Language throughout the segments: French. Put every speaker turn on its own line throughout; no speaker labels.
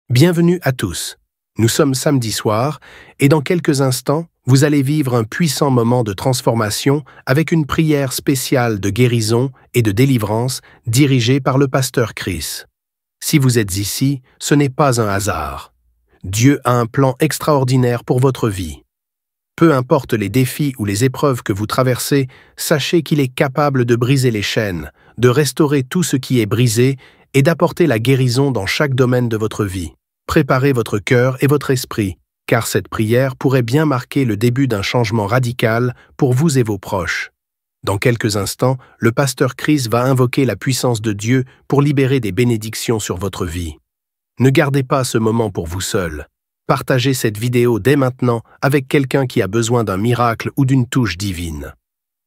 Bienvenue à tous. Nous sommes samedi soir et dans quelques instants, vous allez vivre un puissant moment de transformation avec une prière spéciale de guérison et de délivrance dirigée par le pasteur Chris. Si vous êtes ici, ce n'est pas un hasard. Dieu a un plan extraordinaire pour votre vie. Peu importe les défis ou les épreuves que vous traversez, sachez qu'il est capable de briser les chaînes, de restaurer tout ce qui est brisé et d'apporter la guérison dans chaque domaine de votre vie. Préparez votre cœur et votre esprit, car cette prière pourrait bien marquer le début d'un changement radical pour vous et vos proches. Dans quelques instants, le pasteur Chris va invoquer la puissance de Dieu pour libérer des bénédictions sur votre vie. Ne gardez pas ce moment pour vous seul. Partagez cette vidéo dès maintenant avec quelqu'un qui a besoin d'un miracle ou d'une touche divine.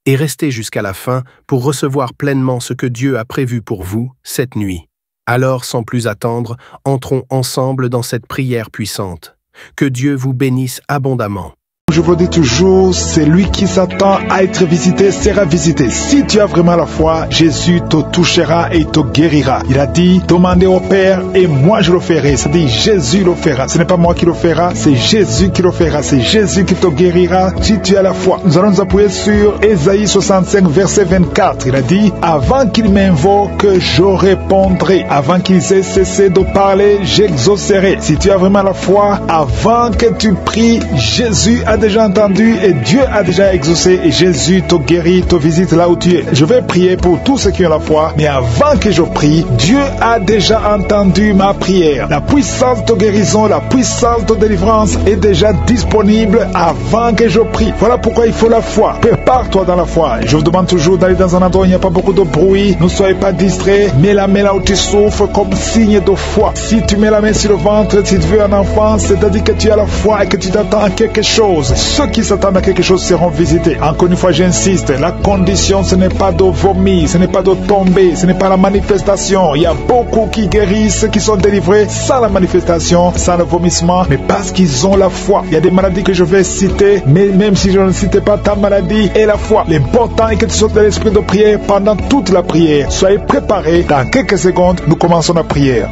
Et restez jusqu'à la fin pour recevoir pleinement ce que Dieu a prévu pour vous cette nuit. Alors, sans plus attendre, entrons ensemble dans cette prière puissante. Que Dieu vous bénisse abondamment.
Je vous dis toujours, celui qui s'attend à être visité sera visité. Si tu as vraiment la foi, Jésus te touchera et te guérira. Il a dit, demandez au Père et moi je le ferai. C'est-à-dire, Jésus le fera. Ce n'est pas moi qui le fera, c'est Jésus qui le fera. C'est Jésus qui te guérira si tu as la foi. Nous allons nous appuyer sur Ésaïe 65, verset 24. Il a dit, avant qu'il m'invoque, je répondrai. Avant qu'ils aient cessé de parler, j'exaucerai. Si tu as vraiment la foi, avant que tu pries, Jésus a déjà entendu et Dieu a déjà exaucé et Jésus te guérit, te visite là où tu es. Je vais prier pour tous ceux qui ont la foi, mais avant que je prie, Dieu a déjà entendu ma prière. La puissance de guérison, la puissance de délivrance est déjà disponible avant que je prie. Voilà pourquoi il faut la foi. Prépare-toi dans la foi. Je vous demande toujours d'aller dans un endroit où il n'y a pas beaucoup de bruit. Ne soyez pas distraits. Mets la main là où tu souffres comme signe de foi. Si tu mets la main sur le ventre, si tu veux un enfant, c'est-à-dire que tu as la foi et que tu t'attends à quelque chose. Ceux qui s'attendent à quelque chose seront visités. Encore une fois, j'insiste, la condition, ce n'est pas de vomir, ce n'est pas de tomber, ce n'est pas la manifestation. Il y a beaucoup qui guérissent, qui sont délivrés sans la manifestation, sans le vomissement, mais parce qu'ils ont la foi. Il y a des maladies que je vais citer, mais même si je ne cite pas ta maladie et la foi, l'important est que tu sois dans l'esprit de prière pendant toute la prière. Soyez préparés. Dans quelques secondes, nous commençons la prière.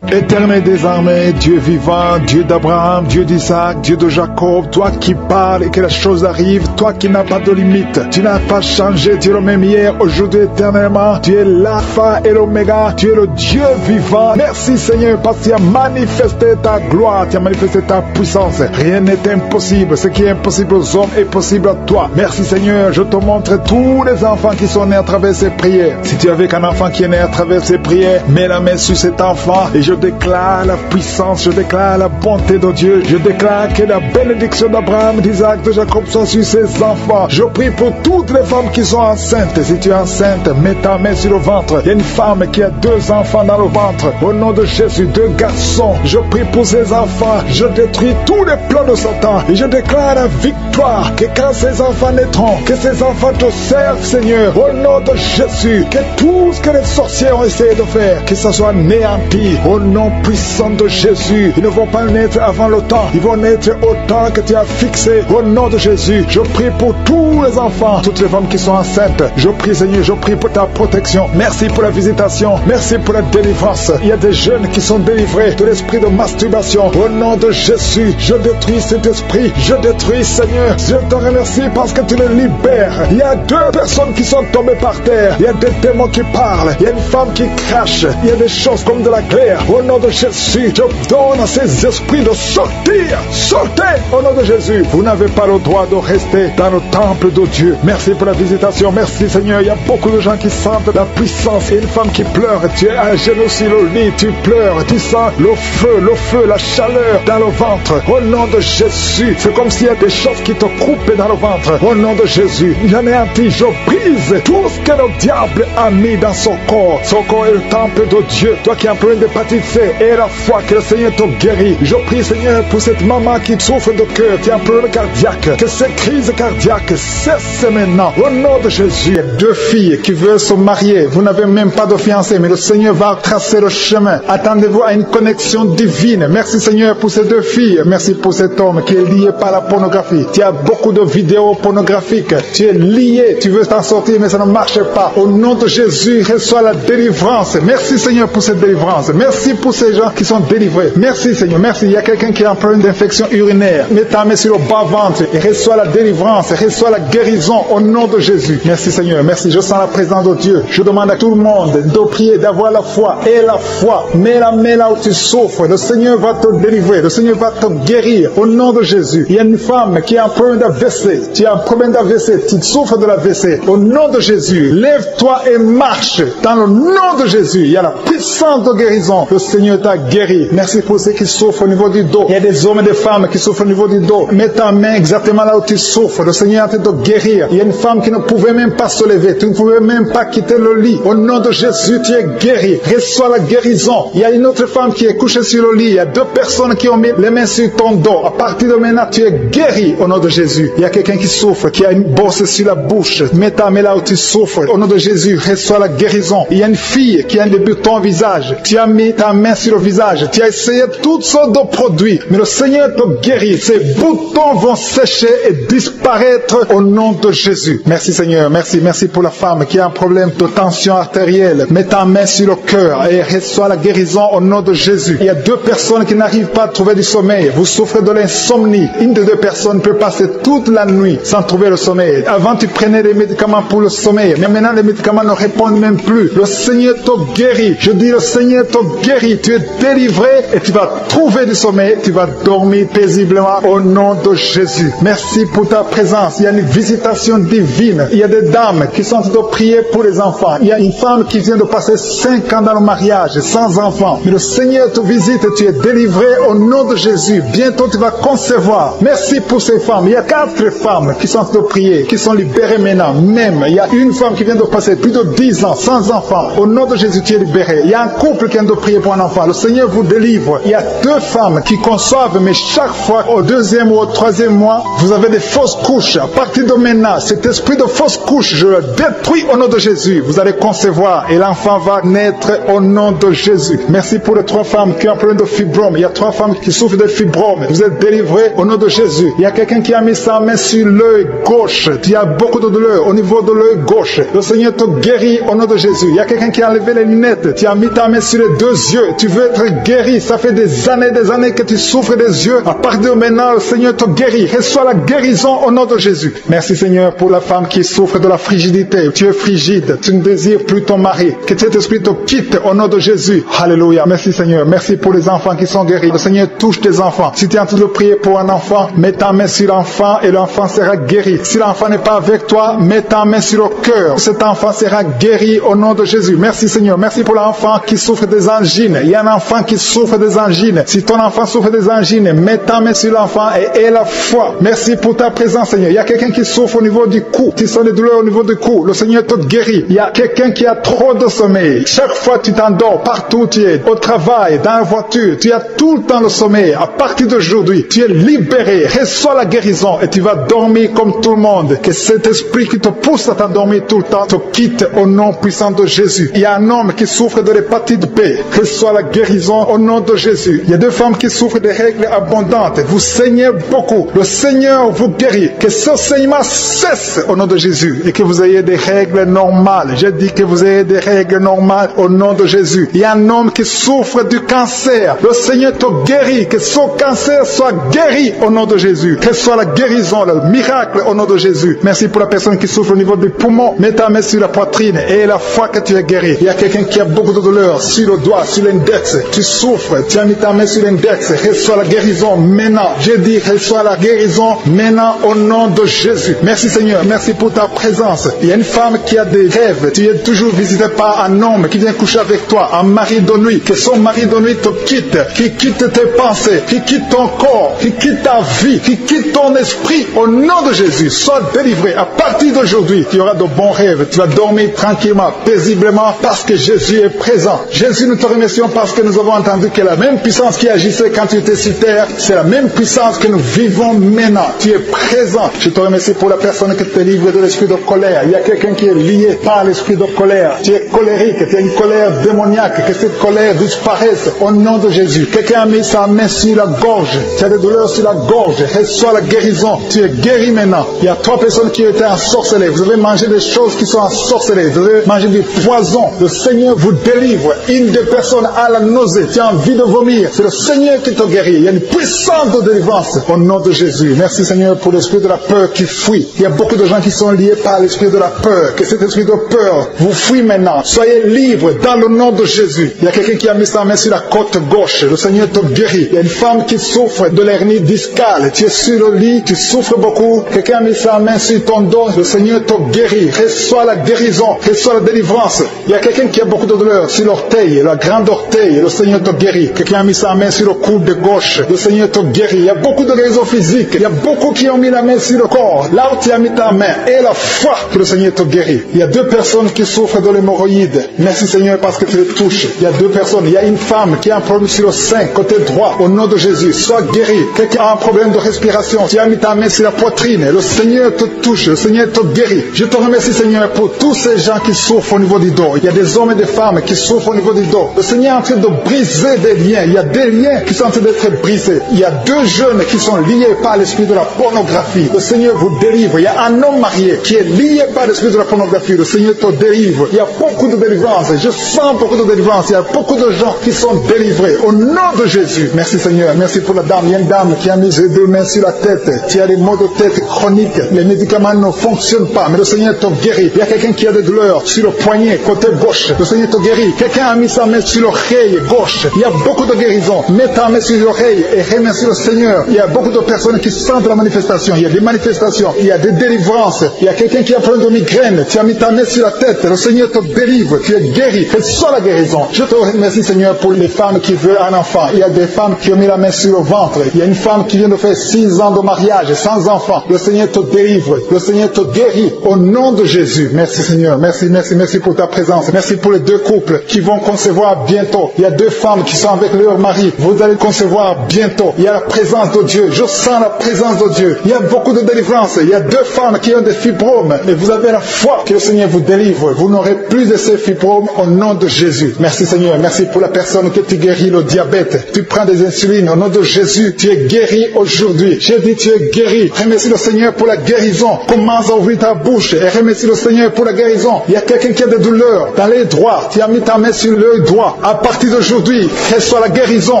Éternel des armées, Dieu vivant, Dieu d'Abraham, Dieu d'Isaac, Dieu de Jacob, toi qui parles et que la chose arrive, toi qui n'as pas de limite, tu n'as pas changé, tu es le même hier, aujourd'hui, éternellement, tu es l'alpha et l'oméga, tu es le Dieu vivant. Merci Seigneur parce que tu as manifesté ta gloire, tu as manifesté ta puissance. Rien n'est impossible, ce qui est impossible aux hommes est possible à toi. Merci Seigneur, je te montre tous les enfants qui sont nés à travers ces prières. Si tu es avec un enfant qui est né à travers ces prières, mets la main sur cet enfant et je déclare la puissance, je déclare la bonté de Dieu, je déclare que la bénédiction d'Abraham, d'Isaac, de Jacob soit sur ses enfants. Je prie pour toutes les femmes qui sont enceintes. Si tu es enceinte, mets ta main sur le ventre. Il y a une femme qui a 2 enfants dans le ventre. Au nom de Jésus, 2 garçons. Je prie pour ces enfants. Je détruis tous les plans de Satan et je déclare la victoire. Que quand ces enfants naîtront, que ces enfants te servent, Seigneur. Au nom de Jésus, que tout ce que les sorciers ont essayé de faire, que ça soit néanti. Au nom puissant de Jésus, ils ne vont pas naître avant le temps, ils vont naître au temps que tu as fixé. Au nom de Jésus, je prie pour tous les enfants, toutes les femmes qui sont enceintes. Je prie Seigneur, je prie pour ta protection. Merci pour la visitation, merci pour la délivrance. Il y a des jeunes qui sont délivrés de l'esprit de masturbation. Au nom de Jésus, je détruis cet esprit, je détruis Seigneur. Je te remercie parce que tu le libères. Il y a 2 personnes qui sont tombées par terre. Il y a des démons qui parlent, il y a une femme qui crache, il y a des choses comme de la glaire. Au nom de Jésus, je donne à ces esprits de sortir. Sortez au nom de Jésus. Vous n'avez pas le droit de rester dans le temple de Dieu. Merci pour la visitation. Merci Seigneur. Il y a beaucoup de gens qui sentent la puissance. Et une femme qui pleure. Tu es à genoux sur le lit. Tu pleures. Tu sens le feu, la chaleur dans le ventre. Au nom de Jésus. C'est comme s'il y a des choses qui te coupent dans le ventre. Au nom de Jésus. J'anéantis. Je brise tout ce que le diable a mis dans son corps. Son corps est le temple de Dieu. Toi qui as un problème d'hépatite brisé. Et la foi que le Seigneur te guérit. Je prie, Seigneur, pour cette maman qui souffre de cœur, qui a un problème cardiaque, que ces crises cardiaques cessent maintenant. Au nom de Jésus, il y a 2 filles qui veulent se marier. Vous n'avez même pas de fiancé, mais le Seigneur va tracer le chemin. Attendez-vous à une connexion divine. Merci, Seigneur, pour ces 2 filles. Merci pour cet homme qui est lié par la pornographie. Tu as beaucoup de vidéos pornographiques. Tu es lié. Tu veux t'en sortir, mais ça ne marche pas. Au nom de Jésus, reçois la délivrance. Merci, Seigneur, pour cette délivrance. Merci pour ces gens qui sont délivrés. Merci, Seigneur. Merci. Il y a quelqu'un qui a un problème d'infection urinaire. Mets ta main sur le bas-ventre et reçois la délivrance. Reçois la guérison au nom de Jésus. Merci, Seigneur. Merci. Je sens la présence de Dieu. Je demande à tout le monde de prier, d'avoir la foi. Et la foi. Mets la main là où tu souffres. Le Seigneur va te délivrer. Le Seigneur va te guérir au nom de Jésus. Il y a une femme qui a un problème d'AVC. Tu as un problème d'AVC. Tu souffres de l'AVC. Au nom de Jésus, lève-toi et marche. Dans le nom de Jésus, il y a la puissance de guérison. Le Seigneur t'a guéri. Merci pour ceux qui souffrent au niveau du dos. Il y a des hommes et des femmes qui souffrent au niveau du dos. Mets ta main exactement là où tu souffres. Le Seigneur est en train de guérir. Il y a une femme qui ne pouvait même pas se lever. Tu ne pouvais même pas quitter le lit. Au nom de Jésus, tu es guéri. Reçois la guérison. Il y a une autre femme qui est couchée sur le lit. Il y a 2 personnes qui ont mis les mains sur ton dos. À partir de maintenant, tu es guéri au nom de Jésus. Il y a quelqu'un qui souffre, qui a une bosse sur la bouche. Mets ta main là où tu souffres. Au nom de Jésus, reçois la guérison. Il y a une fille qui a un débutant au visage. Tu as mis ta main sur le visage. Tu as essayé toutes sortes de produits. Mais le Seigneur te guérit. Ces boutons vont sécher et disparaître au nom de Jésus. Merci, Seigneur. Merci. Merci pour la femme qui a un problème de tension artérielle. Mets ta main sur le cœur et reçois la guérison au nom de Jésus. Il y a 2 personnes qui n'arrivent pas à trouver du sommeil. Vous souffrez de l'insomnie. Une des 2 personnes peut passer toute la nuit sans trouver le sommeil. Avant, tu prenais des médicaments pour le sommeil. Mais maintenant, les médicaments ne répondent même plus. Le Seigneur te guérit. Je dis, le Seigneur te guérit. Tu es délivré et tu vas trouver du sommeil. Tu vas dormir paisiblement au nom de Jésus. Merci pour ta présence. Il y a une visitation divine. Il y a des dames qui sont en train de prier pour les enfants. Il y a une femme qui vient de passer 5 ans dans le mariage sans enfant. Mais le Seigneur te visite et tu es délivré au nom de Jésus. Bientôt tu vas concevoir. Merci pour ces femmes. Il y a 4 femmes qui sont en train de prier, qui sont libérées maintenant. Même, il y a une femme qui vient de passer plus de 10 ans sans enfant. Au nom de Jésus, tu es libéré. Il y a un couple qui vient de prier pour un enfant. Le Seigneur vous délivre. Il y a 2 femmes qui conçoivent, mais chaque fois, au 2e ou au 3e mois, vous avez des fausses couches. À partir de maintenant, cet esprit de fausses couches, je le détruis au nom de Jésus. Vous allez concevoir et l'enfant va naître au nom de Jésus. Merci pour les 3 femmes qui ont un problème de fibrome. Il y a 3 femmes qui souffrent de fibrome. Vous êtes délivrés au nom de Jésus. Il y a quelqu'un qui a mis sa main sur l'œil gauche. Il y a beaucoup de douleur au niveau de l'œil gauche. Le Seigneur te guérit au nom de Jésus. Il y a quelqu'un qui a enlevé les lunettes. Tu as mis ta main sur les 2 yeux. Tu veux être guéri. Ça fait des années que tu souffres des yeux. À partir de maintenant, le Seigneur te guérit. Reçois la guérison au nom de Jésus. Merci, Seigneur, pour la femme qui souffre de la frigidité. Tu es frigide. Tu ne désires plus ton mari. Que cet esprit te quitte au nom de Jésus. Alléluia. Merci, Seigneur. Merci pour les enfants qui sont guéris. Le Seigneur touche tes enfants. Si tu es en train de prier pour un enfant, mets ta main sur l'enfant et l'enfant sera guéri. Si l'enfant n'est pas avec toi, mets ta main sur le cœur. Cet enfant sera guéri au nom de Jésus. Merci, Seigneur. Merci pour l'enfant qui souffre des angines. Il y a un enfant qui souffre des angines. Si ton enfant souffre des angines, mets ta main sur l'enfant et aie la foi. Merci pour ta présence, Seigneur. Il y a quelqu'un qui souffre au niveau du cou. Tu sens des douleurs au niveau du cou. Le Seigneur te guérit. Il y a quelqu'un qui a trop de sommeil. Chaque fois tu t'endors, partout où tu es, au travail, dans la voiture, tu as tout le temps le sommeil. À partir d'aujourd'hui, tu es libéré. Reçois la guérison et tu vas dormir comme tout le monde. Que cet esprit qui te pousse à t'endormir tout le temps te quitte au nom puissant de Jésus. Il y a un homme qui souffre de l'hépatite B. Reçois la guérison au nom de Jésus. Il y a 2 femmes qui souffrent de règles abondantes. Vous saignez beaucoup. Le Seigneur vous guérit. Que ce saignement cesse au nom de Jésus et que vous ayez des règles normales. Je dis que vous ayez des règles normales au nom de Jésus. Il y a un homme qui souffre du cancer. Le Seigneur te guérit. Que son cancer soit guéri au nom de Jésus. Que soit la guérison, le miracle au nom de Jésus. Merci pour la personne qui souffre au niveau du poumon. Mets ta main sur la poitrine et la foi que tu es guéri. Il y a quelqu'un qui a beaucoup de douleur sur le doigt, sur l'index. Tu souffres. Tu as mis ta main sur l'index. Reçois la guérison maintenant. Je dis reçois la guérison maintenant au nom de Jésus. Merci, Seigneur. Merci pour ta présence. Il y a une femme qui a des rêves. Tu es toujours visité par un homme qui vient coucher avec toi, un mari de nuit. Que son mari de nuit te quitte, qui quitte tes pensées, qui quitte ton corps, qui quitte ta vie, qui quitte ton esprit. Au nom de Jésus, sois délivré. À partir d'aujourd'hui, tu auras de bons rêves. Tu vas dormir tranquillement, paisiblement, parce que Jésus est présent. Jésus, nous te remercions question parce que nous avons entendu que la même puissance qui agissait quand tu étais sur terre, c'est la même puissance que nous vivons maintenant. Tu es présent. Je te remercie pour la personne qui te livre de l'esprit de colère. Il y a quelqu'un qui est lié par l'esprit de colère. Tu es colérique, tu as une colère démoniaque, que cette colère disparaisse au nom de Jésus. Quelqu'un a mis sa main sur la gorge. Tu as des douleurs sur la gorge. Reçois la guérison. Tu es guéri maintenant. Il y a 3 personnes qui étaient ensorcelées. Vous avez mangé des choses qui sont ensorcelées. Vous avez mangé du poison. Le Seigneur vous délivre. Une des personnes a la nausée. Tu as envie de vomir. C'est le Seigneur qui te guérit. Il y a une puissance de délivrance au nom de Jésus. Merci Seigneur pour l'esprit de la peur qui fuit. Il y a beaucoup de gens qui sont liés par l'esprit de la peur. Que cet esprit de peur vous fuit maintenant. Soyez libres dans le nom de Jésus. Il y a quelqu'un qui a mis sa main sur la côte gauche. Le Seigneur te guérit. Il y a une femme qui souffre de l'hernie discale. Tu es sur le lit, tu souffres beaucoup. Quelqu'un a mis sa main sur ton dos. Le Seigneur te guérit. Reçois la guérison. Reçois la délivrance. Il y a quelqu'un qui a beaucoup de douleur sur l'orteil, la grande orteil. Le Seigneur te guérit. Quelqu'un a mis sa main sur le coude de gauche. Le Seigneur te guérit. Il y a beaucoup de guérisons physiques. Il y a beaucoup qui ont mis la main sur le corps. Là où tu as mis ta main et la foi que le Seigneur te guérit. Il y a 2 personnes qui souffrent de l'hémorroïde. Merci Seigneur parce que tu les touches. Il y a 2 personnes. Il y a une femme qui a un problème sur le sein, côté droit. Au nom de Jésus, sois guéri. Quelqu'un a un problème de respiration. Tu as mis ta main sur la poitrine. Le Seigneur te touche. Le Seigneur te guérit. Je te remercie Seigneur pour tous ces gens qui souffrent au niveau du dos. Il y a des hommes et des femmes qui souffrent au niveau du dos. Le Seigneur est en train de briser des liens. Il y a des liens qui sont en train d'être brisés. Il y a 2 jeunes qui sont liés par l'esprit de la pornographie. Le Seigneur vous délivre. Il y a un homme marié qui est lié par l'esprit de la pornographie. Le Seigneur te délivre. Il y a beaucoup de délivrance. Je sens beaucoup de délivrance. Il y a beaucoup de gens qui sont délivrés. Au nom de Jésus. Merci Seigneur. Merci pour la dame. Il y a une dame qui a mis ses 2 mains sur la tête. Tu as des maux de tête chroniques. Les médicaments ne fonctionnent pas. Mais le Seigneur te guérit. Il y a quelqu'un qui a des douleurs sur le poignet, côté gauche. Le Seigneur te guérit. Quelqu'un a mis sa main sur l'oreille gauche. Il y a beaucoup de guérisons. Mets ta main sur l'oreille et remercie le Seigneur. Il y a beaucoup de personnes qui sentent la manifestation. Il y a des manifestations. Il y a des délivrances. Il y a quelqu'un qui a un problème de migraine. Tu as mis ta main sur la tête. Le Seigneur te délivre. Tu es guéri. Reçois la guérison. Je te remercie Seigneur pour les femmes qui veulent un enfant. Il y a des femmes qui ont mis la main sur le ventre. Il y a une femme qui vient de faire 6 ans de mariage sans enfant. Le Seigneur te délivre. Le Seigneur te guérit. Au nom de Jésus. Merci Seigneur. Merci, merci, merci pour ta présence. Merci pour les 2 couples qui vont concevoir bientôt. Il y a 2 femmes qui sont avec leur mari. Vous allez concevoir bientôt. Il y a la présence de Dieu. Je sens la présence de Dieu. Il y a beaucoup de délivrance. Il y a 2 femmes qui ont des fibromes. Et vous avez la foi que le Seigneur vous délivre. Vous n'aurez plus de ces fibromes au nom de Jésus. Merci Seigneur. Merci pour la personne que tu guéris le diabète. Tu prends des insulines au nom de Jésus. Tu es guéri aujourd'hui. J'ai dit tu es guéri. Remercie le Seigneur pour la guérison. Commence à ouvrir ta bouche et remercie le Seigneur pour la guérison. Il y a quelqu'un qui a des douleurs dans l'œil droit. Tu as mis ta main sur l'œil droit. À partir d'aujourd'hui, reçois la guérison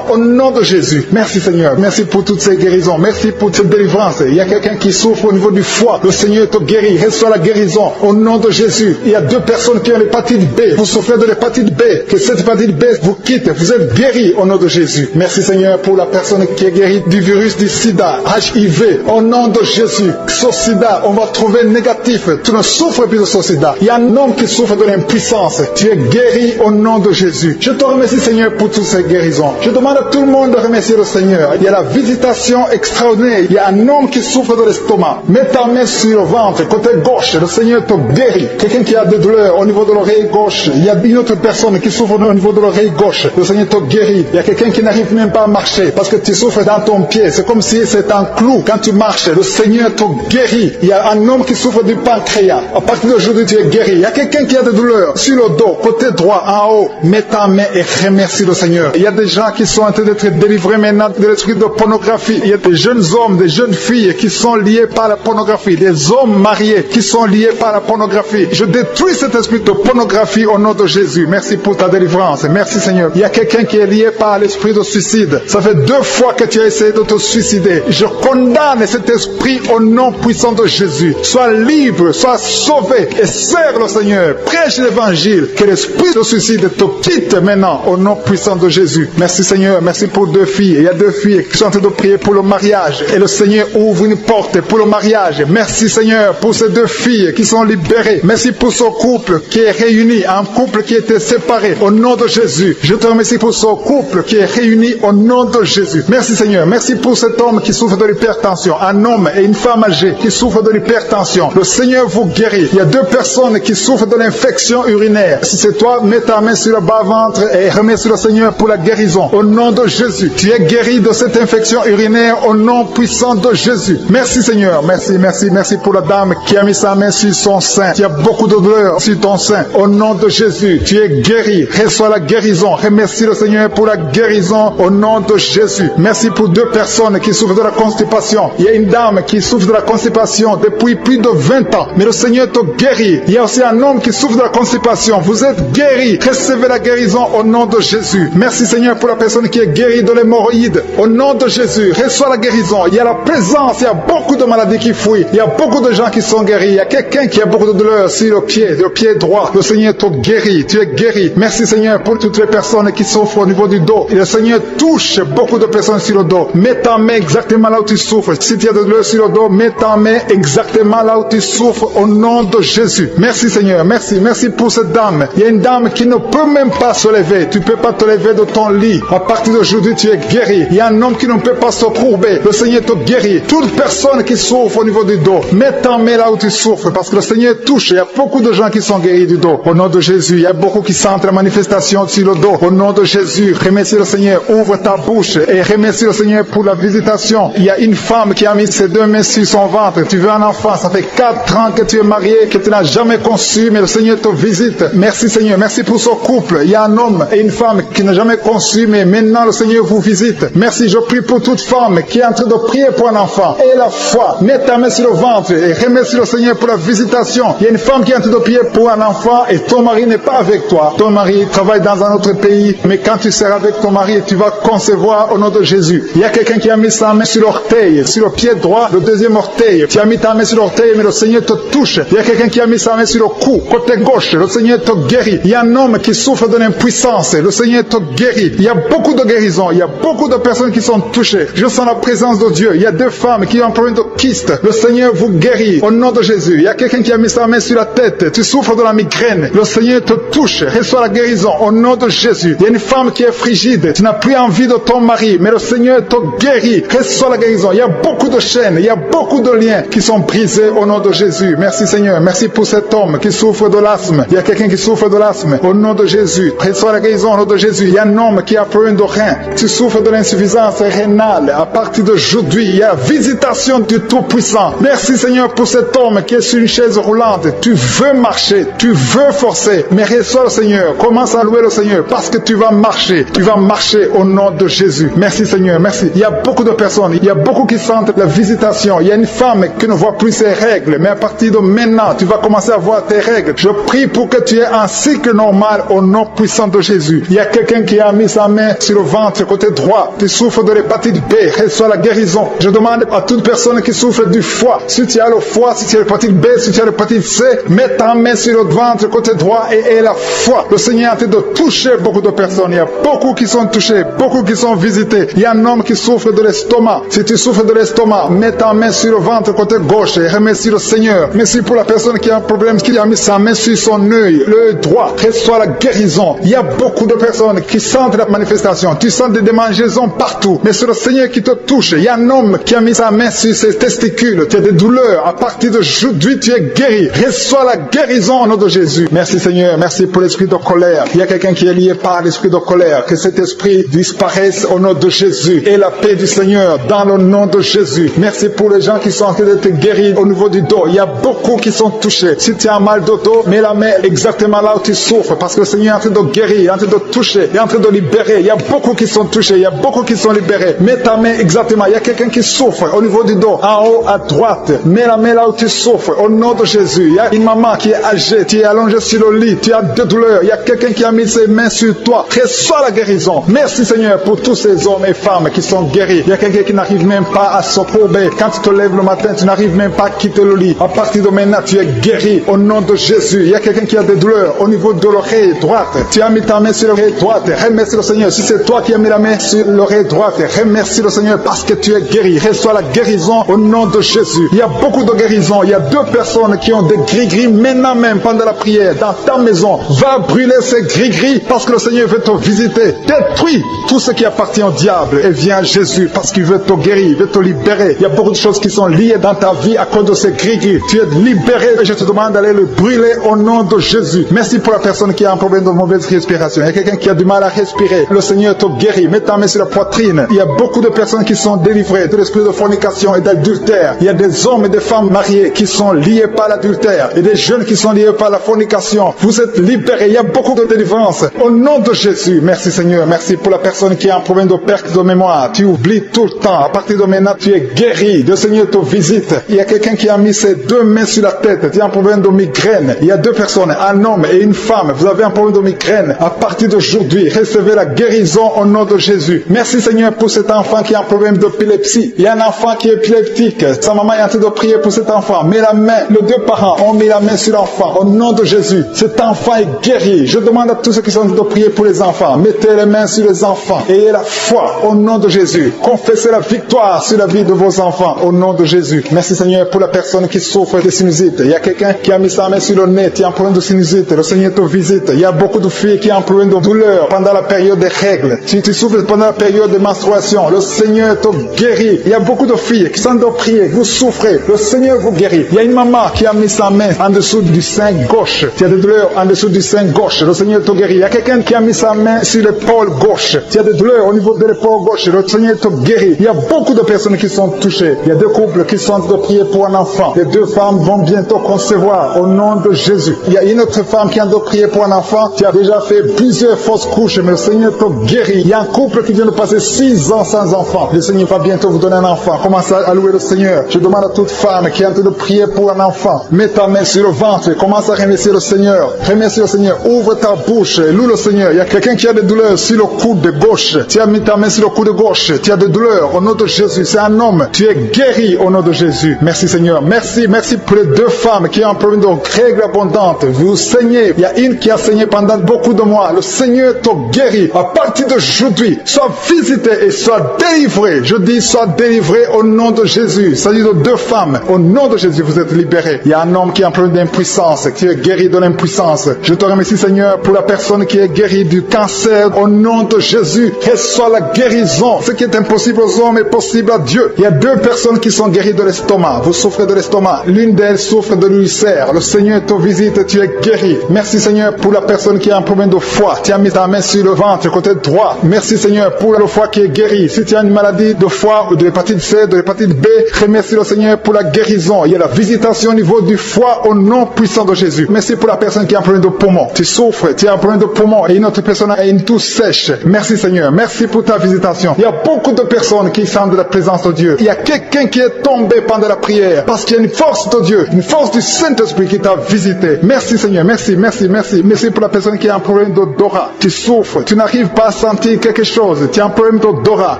au nom de Jésus. Merci Seigneur. Merci pour toutes ces guérisons. Merci pour cette délivrance. Il y a quelqu'un qui souffre au niveau du foie. Le Seigneur te guérit. Reçois la guérison au nom de Jésus. Il y a 2 personnes qui ont l'hépatite B. Vous souffrez de l'hépatite B. Que cette hépatite B vous quitte. Vous êtes guéris au nom de Jésus. Merci Seigneur pour la personne qui est guérie du virus du sida, HIV. Au nom de Jésus. Ce sida, on va trouver négatif. Tu ne souffres plus de ce sida. Il y a un homme qui souffre de l'impuissance. Tu es guéri au nom de Jésus. Je te remercie Seigneur pour toutes ces guérisons. Je demande à tout le monde de remercier le Seigneur. Il y a la visitation extraordinaire. Il y a un homme qui souffre de l'estomac. Mets ta main sur le ventre, côté gauche. Le Seigneur te guérit. Quelqu'un qui a des douleurs au niveau de l'oreille gauche. Il y a une autre personne qui souffre au niveau de l'oreille gauche. Le Seigneur te guérit. Il y a quelqu'un qui n'arrive même pas à marcher parce que tu souffres dans ton pied. C'est comme si c'est un clou. Quand tu marches, le Seigneur te guérit. Il y a un homme qui souffre du pancréas. À partir d'aujourd'hui, tu es guéri. Il y a quelqu'un qui a des douleurs sur le dos, côté droit, en haut. Mets ta main et remercie le Seigneur. Il y a des gens qui sont en train d'être délivrés maintenant de l'esprit de pornographie. Il y a des jeunes hommes, des jeunes filles qui sont liés par la pornographie. Des hommes mariés qui sont liés par la pornographie. Je détruis cet esprit de pornographie au nom de Jésus. Merci pour ta délivrance. Merci Seigneur. Il y a quelqu'un qui est lié par l'esprit de suicide. Ça fait 2 fois que tu as essayé de te suicider. Je condamne cet esprit au nom puissant de Jésus. Sois libre, sois sauvé et sers le Seigneur. Prêche l'évangile. Que l'esprit de suicide te quitte maintenant au nom puissant de Jésus. Merci Seigneur. Merci pour 2 filles. Il y a 2 filles qui sont en train de prier pour le mariage. Et le Seigneur ouvre une porte pour le mariage. Merci Seigneur pour ces 2 filles qui sont libérées. Merci pour ce couple qui est réuni. Un couple qui était séparé. Au nom de Jésus. Je te remercie pour ce couple qui est réuni au nom de Jésus. Merci Seigneur. Merci pour cet homme qui souffre de l'hypertension. Un homme et une femme âgée qui souffrent de l'hypertension. Le Seigneur vous guérit. Il y a 2 personnes qui souffrent de l'infection urinaire. Si c'est toi, mets ta main sur le bas-ventre ventre et remercie le Seigneur pour la guérison. Au nom de Jésus, tu es guéri de cette infection urinaire au nom puissant de Jésus. Merci Seigneur, merci pour la dame qui a mis sa main sur son sein. Tu as beaucoup de douleur sur ton sein. Au nom de Jésus, tu es guéri. Reçois la guérison. Remercie le Seigneur pour la guérison au nom de Jésus. Merci pour 2 personnes qui souffrent de la constipation. Il y a une dame qui souffre de la constipation depuis plus de 20 ans. Mais le Seigneur te guérit. Il y a aussi un homme qui souffre de la constipation. Vous êtes guéris. Recevez la guérison au nom de Jésus. Merci Seigneur pour la personne qui est guérie de l'hémorroïde. Au nom de Jésus, reçois la guérison. Il y a la présence, il y a beaucoup de maladies qui fuient. Il y a beaucoup de gens qui sont guéris. Il y a quelqu'un qui a beaucoup de douleur sur le pied droit. Le Seigneur te guérit. Tu es guéri. Merci Seigneur pour toutes les personnes qui souffrent au niveau du dos. Et le Seigneur touche beaucoup de personnes sur le dos. Mets ta main exactement là où tu souffres. Si tu as de douleur sur le dos, mets ta main exactement là où tu souffres au nom de Jésus. Merci Seigneur. Merci pour cette dame. Il y a une dame qui ne peut même pas se lever. Tu ne peux pas te lever de ton lit. À partir d'aujourd'hui, tu es guéri. Il y a un homme qui ne peut pas se courber. Le Seigneur te guérit. Toute personne qui souffre au niveau du dos, mets ta main là où tu souffres parce que le Seigneur touche. Il y a beaucoup de gens qui sont guéris du dos. Au nom de Jésus, il y a beaucoup qui sentent la manifestation sur le dos. Au nom de Jésus, remercie le Seigneur. Ouvre ta bouche et remercie le Seigneur pour la visitation. Il y a une femme qui a mis ses 2 mains sur son ventre. Tu veux un enfant. Ça fait 4 ans que tu es marié, que tu n'as jamais conçu, mais le Seigneur te visite. Merci Seigneur. Merci pour ce couple. Il y a un homme et une femme qui n'ont jamais conçu, mais maintenant le Seigneur vous visite. Merci. Je prie pour toute femme qui est en train de prier pour un enfant. Et la foi. Mets ta main sur le ventre et remercie le Seigneur pour la visitation. Il y a une femme qui est en train de prier pour un enfant et ton mari n'est pas avec toi. Ton mari travaille dans un autre pays, mais quand tu seras avec ton mari, tu vas concevoir au nom de Jésus. Il y a quelqu'un qui a mis sa main sur l'orteil, sur le pied droit, le deuxième orteil. Tu as mis ta main sur l'orteil, mais le Seigneur te touche. Il y a quelqu'un qui a mis sa main sur le cou, côté gauche. Le Seigneur te guérit. Il y a un homme qui souffre de l'impuissance. Le Seigneur te guérit. Il y a beaucoup de guérisons. Il y a beaucoup de personnes qui sont touchées. Je sens la présence de Dieu. Il y a 2 femmes qui ont un problème de kyste. Le Seigneur vous guérit au nom de Jésus. Il y a quelqu'un qui a mis sa main sur la tête. Tu souffres de la migraine. Le Seigneur te touche. Reçois la guérison au nom de Jésus. Il y a une femme qui est frigide. Tu n'as plus envie de ton mari, mais le Seigneur te guérit. Reçois la guérison. Il y a beaucoup de chaînes. Il y a beaucoup de liens qui sont brisés au nom de Jésus. Merci Seigneur. Merci pour cet homme qui souffre de l'asthme. Il y a quelqu'un qui souffre de l'asthme au nom de Jésus. Reçois la guérison au nom de Jésus. Il y a un homme qui a problème de rein. Tu souffres de l'insuffisance rénale. À partir d'aujourd'hui, il y a visitation du Tout-Puissant. Merci Seigneur pour cet homme qui est sur une chaise roulante. Tu veux marcher, tu veux forcer, mais reçois le Seigneur. Commence à louer le Seigneur parce que tu vas marcher. Tu vas marcher au nom de Jésus. Merci Seigneur, merci. Il y a beaucoup de personnes, il y a beaucoup qui sentent la visitation. Il y a une femme qui ne voit plus ses règles, mais à partir de maintenant, tu vas commencer à voir tes règles. Je prie pour que tu aies un cycle normal au nom puissant de Jésus. Il y a quelqu'un qui a mis sa main sur le ventre côté droit. Tu souffres de l'hépatite B, reçois la guérison. Je demande à toute personne qui souffre du foie, si tu as le foie, si tu as l'hépatite B, si tu as l'hépatite C, mets ta main sur le ventre côté droit et la foi. Le Seigneur est en train de toucher beaucoup de personnes. Il y a beaucoup qui sont touchés, beaucoup qui sont visités. Il y a un homme qui souffre de l'estomac. Si tu souffres de l'estomac, mets ta main sur le ventre côté gauche et remercie le Seigneur. Merci pour la personne qui a un problème, qui a mis sa main sur son œil, l'œil droit. Reçois la guérison. Il y a beaucoup de personnes qui sentent la manifestation. Tu sens des démangeaisons partout. Mais c'est le Seigneur qui te touche. Il y a un homme qui a mis sa main sur ses testicules. Tu as des douleurs. À partir d'aujourd'hui, tu es guéri. Reçois la guérison au nom de Jésus. Merci Seigneur. Merci pour l'esprit de colère. Il y a quelqu'un qui est lié par l'esprit de colère. Que cet esprit disparaisse au nom de Jésus. Et la paix du Seigneur dans le nom de Jésus. Merci pour les gens qui sont en train d'être guéris au niveau du dos. Il y a beaucoup qui sont touchés. Si tu as mal de dos, mets la main exactement là où tu souffres. Parce que le Seigneur est en train de guérir, il est en train de toucher, il est en train de libérer. Il y a beaucoup qui sont touchés, il y a beaucoup qui sont libérés. Mets ta main exactement. Il y a quelqu'un qui souffre au niveau du dos, en haut à droite. Mets la main là où tu souffres au nom de Jésus. Il y a une maman qui est âgée, tu es allongé sur le lit, tu as des douleurs. Il y a quelqu'un qui a mis ses mains sur toi. Reçois la guérison. Merci Seigneur pour tous ces hommes et femmes qui sont guéris. Il y a quelqu'un qui n'arrive même pas à se courber. Quand tu te lèves le matin, tu n'arrives même pas à quitter le lit. À partir de maintenant, tu es guéri au nom de Jésus. Il y a quelqu'un qui a des douleurs au niveau de l'oreille droite. Tu as mis ta main sur l'oreille droite. Remercie le Seigneur. Si c'est toi qui as mis la main sur l'oreille droite, remercie le Seigneur parce que tu es guéri. Reçois la guérison au nom de Jésus. Il y a beaucoup de guérisons. Il y a 2 personnes qui ont des gris-gris maintenant même pendant la prière dans ta maison. Va brûler ces gris-gris parce que le Seigneur veut te visiter. Détruis tout ce qui appartient au diable et viens à Jésus parce qu'il veut te guérir, il veut te libérer. Il y a beaucoup de choses qui sont liées dans ta vie à cause de ces gris-gris. Tu es libéré et je te demande d'aller le brûler au nom de Jésus. Merci pour la personne qui a un problème de mauvais esprit respiration. Il y a quelqu'un qui a du mal à respirer. Le Seigneur te guérit. Mets ta main sur la poitrine. Il y a beaucoup de personnes qui sont délivrées de l'esprit de fornication et d'adultère. Il y a des hommes et des femmes mariés qui sont liés par l'adultère et des jeunes qui sont liés par la fornication. Vous êtes libérés. Il y a beaucoup de délivrance. Au nom de Jésus. Merci Seigneur. Merci pour la personne qui a un problème de perte de mémoire. Tu oublies tout le temps. À partir de maintenant, tu es guéri. Le Seigneur te visite. Il y a quelqu'un qui a mis ses deux mains sur la tête. Tu as un problème de migraine. Il y a deux personnes, un homme et une femme. Vous avez un problème de migraine. À partir d'aujourd'hui, recevez la guérison au nom de Jésus. Merci Seigneur pour cet enfant qui a un problème d'épilepsie. Il y a un enfant qui est épileptique. Sa maman est en train de prier pour cet enfant. Mets la main. Les deux parents ont mis la main sur l'enfant. Au nom de Jésus, cet enfant est guéri. Je demande à tous ceux qui sont en train de prier pour les enfants. Mettez les mains sur les enfants. Ayez la foi au nom de Jésus. Confessez la victoire sur la vie de vos enfants au nom de Jésus. Merci Seigneur pour la personne qui souffre de sinusite. Il y a quelqu'un qui a mis sa main sur le nez, qui a un problème de sinusite. Le Seigneur te visite. Il y a beaucoup de filles qui ont un problème de douleur pendant la période des règles. Si tu souffres pendant la période de menstruation, le Seigneur te guérit. Il y a beaucoup de filles qui sont en train de prier. Vous souffrez. Le Seigneur vous guérit. Il y a une maman qui a mis sa main en dessous du sein gauche. Tu as des douleurs en dessous du sein gauche. Le Seigneur te guérit. Il y a quelqu'un qui a mis sa main sur l'épaule gauche. Tu as des douleurs au niveau de l'épaule gauche. Le Seigneur te guérit. Il y a beaucoup de personnes qui sont touchées. Il y a deux couples qui sont en train de prier pour un enfant. Les deux femmes vont bientôt concevoir au nom de Jésus. Il y a une autre femme qui est en train de prier pour un enfant. Tu as déjà fait plusieurs fausses couches, mais le Seigneur te guérit. Il y a un couple qui vient de passer 6 ans sans enfant. Le Seigneur va bientôt vous donner un enfant. Commence à louer le Seigneur. Je demande à toute femme qui est en train de prier pour un enfant. Mets ta main sur le ventre. Commence à remercier le Seigneur. Remercie le Seigneur. Ouvre ta bouche. Loue le Seigneur. Il y a quelqu'un qui a des douleurs sur le coude de gauche. Tu as mis ta main sur le coude gauche. Tu as des douleurs au nom de Jésus. C'est un homme. Tu es guéri au nom de Jésus. Merci Seigneur. Merci. Merci pour les deux femmes qui ont un problème de règles abondantes. Vous saignez. Il y a une qui a saigné pendant beaucoup de mois. Le Seigneur te guérit. À partir d'aujourd'hui, sois visité et sois délivré. Je dis sois délivré au nom de Jésus. Il s'agit de deux femmes. Au nom de Jésus, vous êtes libérés. Il y a un homme qui a un problème d'impuissance, qui est guéri de l'impuissance. Je te remercie Seigneur pour la personne qui est guérie du cancer. Au nom de Jésus, reçois la guérison. Ce qui est impossible aux hommes est possible à Dieu. Il y a deux personnes qui sont guéries de l'estomac. Vous souffrez de l'estomac. L'une d'elles souffre de l'ulcère. Le Seigneur te visite et tu es guéri. Merci Seigneur pour la personne qui a un problème de foie. Tu as mis ta main sur le ventre, côté droit. Merci Seigneur pour le foie qui est guéri. Si tu as une maladie de foie ou de l'hépatite C, de l'hépatite B, remercie le Seigneur pour la guérison. Il y a la visitation au niveau du foie au nom puissant de Jésus. Merci pour la personne qui a un problème de poumon. Tu souffres, tu as un problème de poumon et une autre personne a une toux sèche. Merci Seigneur. Merci pour ta visitation. Il y a beaucoup de personnes qui sentent de la présence de Dieu. Il y a quelqu'un qui est tombé pendant la prière parce qu'il y a une force de Dieu, une force du Saint-Esprit qui t'a visité. Merci Seigneur. Merci, merci, merci. Merci pour la personne qui a un problème d'odorat. Tu souffres. Tu n'arrives pas à sentir quelque chose. Tu as un problème d'odorat.